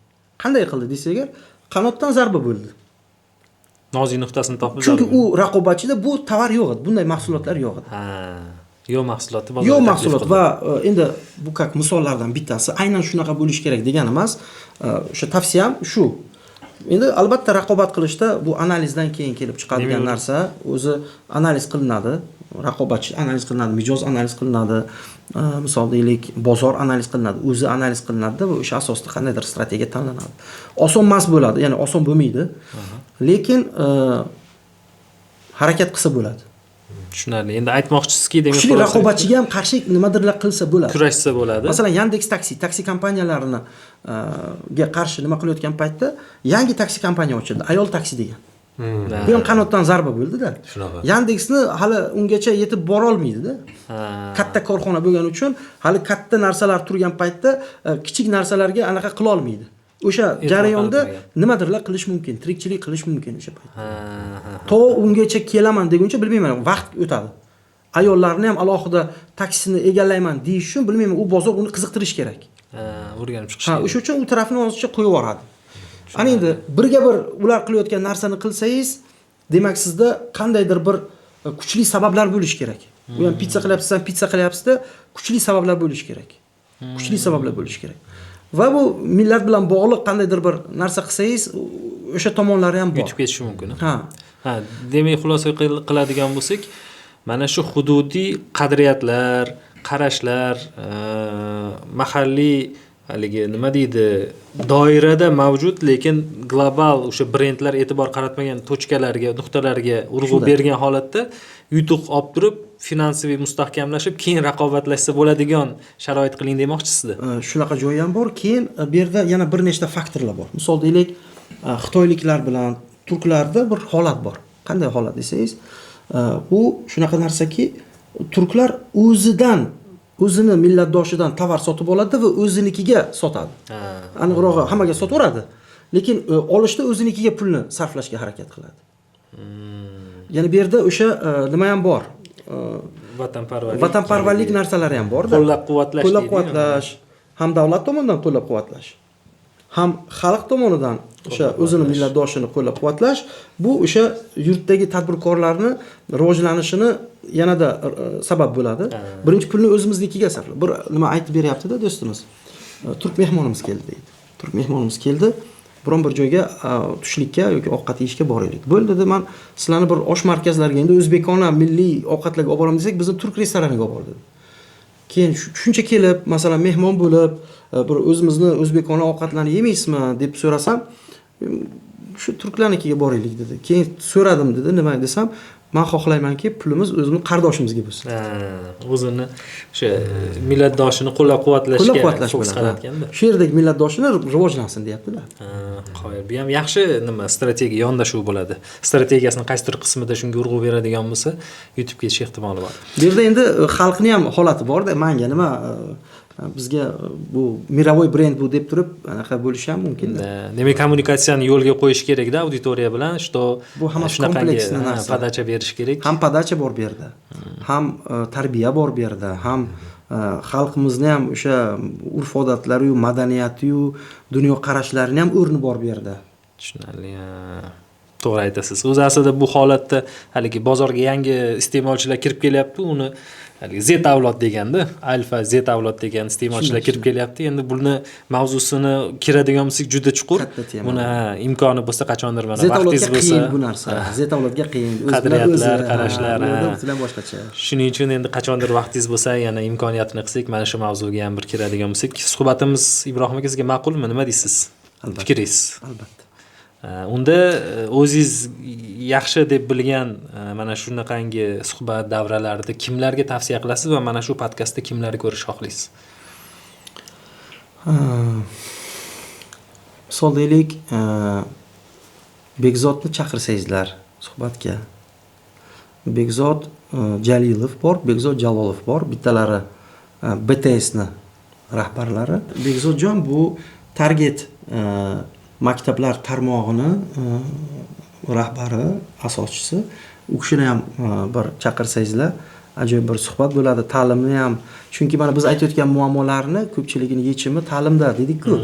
Qanday qildi desak, qanotdan zarba bo'ldi. Nozik nuqtasini topib Chunki u raqobatchida bu tovar yo'q edi, bunday mahsulotlar yo'q edi. Yo'q mahsuloti bozorda. Yo'q mahsulot va endi bu как misollardan bittasi, aynan shunaqa bo'lish kerak degan emas. O'sha tavsiyam shu. Endi albatta raqobat qilishda bu analizdan keyin kelib chiqadigan narsa, o'zi analiz qilinadi. Raqobatchi analiz qilinadi, mijoz analiz qilinadi, misol deylik, bozor analiz qilinadi, o'zi analiz qilinadi va o'sha asosda qandaydir strategiya tanlanadi. Oson emas bo'ladi, ya'ni oson bo'lmaydi. Lekin harakat qilsa bo'ladi. Tushunarli. Endi aytmoqchisizki, demak, kuchli raqobatchiga ham qarshi nimadirlar qilsa bo'ladi. Kurashsa bo'ladi. Masalan, Yandex taksi kompaniyalarini ga qarshi nima qilayotgan paytda yangi taksi kompaniya ochildi, ayol taksi degan. Bu ham qanotdan zarba bo'ldi-da. Yandexni hali ungacha yetib bora olmaydi-da. Katta korxona bo'lgani uchun hali katta narsalar turgan paytda kichik narsalarga anaqa qila olmaydi. O'sha jarayonda nimadirlar qilish mumkin, tirikchilik qilish mumkin o'sha paytda. To ungacha kelaman deguncha bilmayman, vaqt o'tadi. Ayollarni ham alohida taksini egallayman deyish uchun bilmayman, u bozor uni qiziqtirish kerak. O'rganib chiqish kerak. O'sha uchun u tarafni ozcha qo'yib yuboradi. Ana endi birga bir ular qilayotgan narsani qilsangiz, demak sizda qandaydir bir kuchli sabablar bo'lish kerak. Bu ham pizza qilyapsiz-da, kuchli sabablar bo'lish kerak. Kuchli sabablar bo'lish kerak. Va bu millat bilan bog'liq qandaydir bir narsa qilsangiz, o'sha tomonlari ham bor. Yutib ketishi mumkin. Demak, xulosa qiladigan bo'lsak, mana shu hududiy qadriyatlar, qarashlar, mahalliy haligi nima deydi, doirada mavjud, lekin global o'sha brendlar e'tibor qaratmagan tochkalarga, nuqtalarga urg'u bergan holatda yutuq olib turib, finansiviy mustahkamlashib, keyin raqobatlashsa bo'ladigan sharoit qiling demoqchisizda. Shunaqa joyi ham bor. Keyin bu yerda yana bir nechta faktorlar bor. Misol deylik, xitoyliklar bilan turklarda bir holat bor. Qanday holat desangiz, u shunaqa narsaki, turklar o'zini millatdoshidan tovar sotib oladi va o'zinikiga sotadi. Aniqrog'i hammaga sotaveradi, lekin olishda o'zinikiga pulni sarflashga harakat qiladi. Ya'ni bu yerda o'sha nima ham bor? Vatanparvarlik narsalari ham bor-da. Qo'llab-quvvatlash, ham davlat tomonidan qo'llab-quvvatlash, ham xalq tomonidan o'sha o'zini millatdoshini qo'llab-quvvatlash, bu o'sha yurtdagi tadbirkorlarni rivojlanishini yanada sabab bo'ladi. Birinchi pulni o'zimiznikiga sarflab. Bir nima aytib beryapti-da do'stimiz. Turk mehmonimiz keldi deydi. Turk mehmonimiz keldi. Biron bir joyga tushlikka yoki ovqat yeyishga boraylik. Bo'ldi dedi, men sizlarni bir osh markazlariga, endi o'zbekona milliy ovqatlarga olib boramiz desak, bizni turk restoraniga olib bordi. Keyin shuncha kelib, masalan, mehmon bo'lib, bir o'zimizni o'zbekona ovqatlarni yemaysizmi deb so'rasam, shu turklarnikiga boraylik dedi. Keyin so'radim dedi, nima desam, men xohlaymanki, pulimiz o'zimiz qardoshimizga bo'lsin. O'zini o'sha millatdoshini qo'llab-quvvatlashga fokus qilayotganda. Shu yerdagi millatdoshini rivojlansin deyapti-da. Qo'yib, bu ham yaxshi nima, strategiya yondashuv bo'ladi. Strategiyasining qaysidir qismida shunga urg'u beradigan bo'lsa, yutib ketish ehtimoli bor. Bu yerda endi xalqning ham holati bor-da, menga nima bizga bu mirovoy brend bu deb turib anaqa bo'lishi ham mumkin. Demak, kommunikatsiyani yo'lga qo'yish kerak-da auditoriya bilan, что bu hammasi kompleksli narsa. Podacha berish kerak. Ham podacha bor bu yerda. Ham tarbiya bor bu yerda, ham xalqimizni ham o'sha urf-odatlari, madaniyati, dunyo qarashlarini ham o'rni bor bu yerda. Tushunarli. To'g'ri aytasiz. O'zi aslida bu holatda haligi bozorga yangi iste'molchilar kirib kelyapti, uni haligi Z avlod deganda, alfa Z avlod degan iste'molchilar kirib kelyapti. Endi buni mavzusini kiradigan bo'lsak juda chuqur. Buni imkoni bo'lsa qachondir mana vaqtingiz bo'lsa, qiyin bu narsa. Z avlodga qiyin. Qadriyatlar, qarashlar, bular boshqacha. Shuning uchun endi qachondir vaqtingiz bo'lsa, yana imkoniyatini qilsak, mana shu mavzuga ham bir kiradigan bo'lsak, suhbatimiz Ibrohim aka sizga ma'qulmi? Nima deysiz? Fikringiz? Albatta. Unda o'zingiz yaxshi deb bilgan mana shunaqangi suhbat davralarida kimlarga tavsiya qilasiz va mana shu podkastda kimlarni ko'rish xohlaysiz? Misol deylik, Bekzodni chaqirsangizlar suhbatga. Bekzod Jalilov bor, Bekzod Jalolov bor, bittalari BTSni rahbarlari. Bekzodjon bu Target maktablar tarmog'ini rahbari, asoschisi. U kishini ham bir chaqirsangizlar, ajoyib bir suhbat bo'ladi. Ta'limni ham, chunki mana biz aytayotgan muammolarni ko'pchiligini yechimi ta'limda dedik-ku.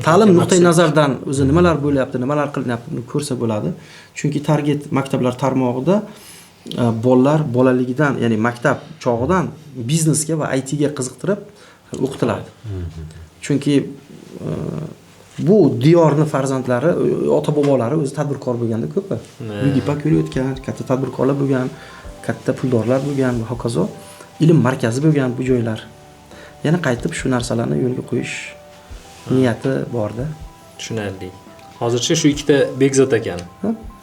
Ta'lim nuqtai nazardan o'zi nimalar bo'lyapti, nimalar qilinyapti buni ko'rsa bo'ladi. Chunki Target maktablar tarmog'ida bolalar bolaligidan, ya'ni maktab chog'idan biznesga va IT ga qiziqtirib o'qitiladi. Chunki bu diyorni farzandlari, ota-bobolari o'zi tadbirkor bo'lganda ko'pi. Yugipak yo'layotgan, katta tadbirkorlar bo'lgan, katta puldorlar bo'lgan va hokazo. Ilm markazi bo'lgan bu joylar. Yana qaytib shu narsalarni yo'lga qo'yish niyati borda. Tushunarli. Hozircha shu ikkita Bekzod ekani.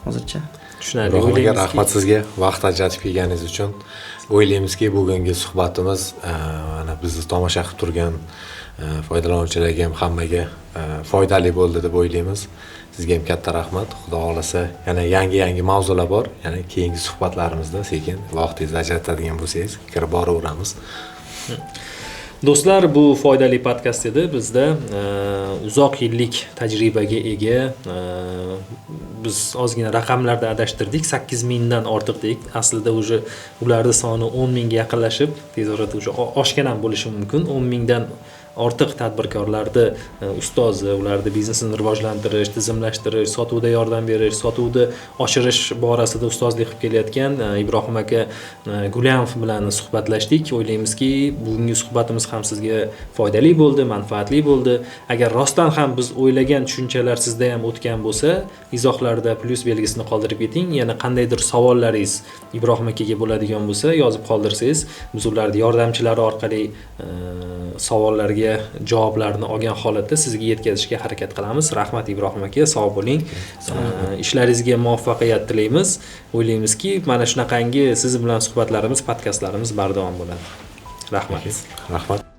Hozircha. Tushunarli. O'ylaymiz. Rahmat sizga vaqt ajratib kelganingiz uchun. O'ylaymizki, bugungi suhbatimiz mana bizni tomosha qilib turgan foydalanuvchilarga ham hammaga foydali bo'ldi deb o'ylaymiz. Sizga ham katta rahmat. Xudo xolasa yana yangi mavzular bor. Yana keyingi suhbatlarimizda sekin vaqtingizni ajratadigan bo'lsangiz kirib boraveramiz. Do'stlar, bu foydali podkast edi. Bizda uzoq yillik tajribaga ega, biz ozgina raqamlarda adashtirdik. 8000 dan ortiq dedik. Aslida ularning soni 10 mingga yaqinlashib, tez orada oshgan ham bo'lishi mumkin. 10 mingdan ortiq tadbirkorlarni ustozi, ularni biznesini rivojlantirish, tizimlashtirish, sotuvda yordam berish, sotuvni oshirish borasida ustozlik qilib kelayotgan Ibrohim aka Gulyamov bilan suhbatlashdik. O'ylaymizki, bugungi suhbatimiz ham sizga foydali bo'ldi, manfaatli bo'ldi. Agar rostdan ham biz o'ylagan tushunchalar sizda ham o'tgan bo'lsa, izohlarda plyus belgisini qoldirib keting. Yana qandaydir savollaringiz Ibrohim akaga bo'ladigan bo'lsa, yozib qoldirsangiz, biz ularning yordamchilari orqali savollarga javoblarni olgan holatda sizga yetkazishga harakat qilamiz. Rahmat Ibrohim aka, sog' bo'ling. Ishlaringizga muvaffaqiyat tilaymiz. O'ylaymizki, mana shunaqangi siz bilan suhbatlarimiz, podkastlarimiz bardavom bo'ladi. Rahmat. Rahmat.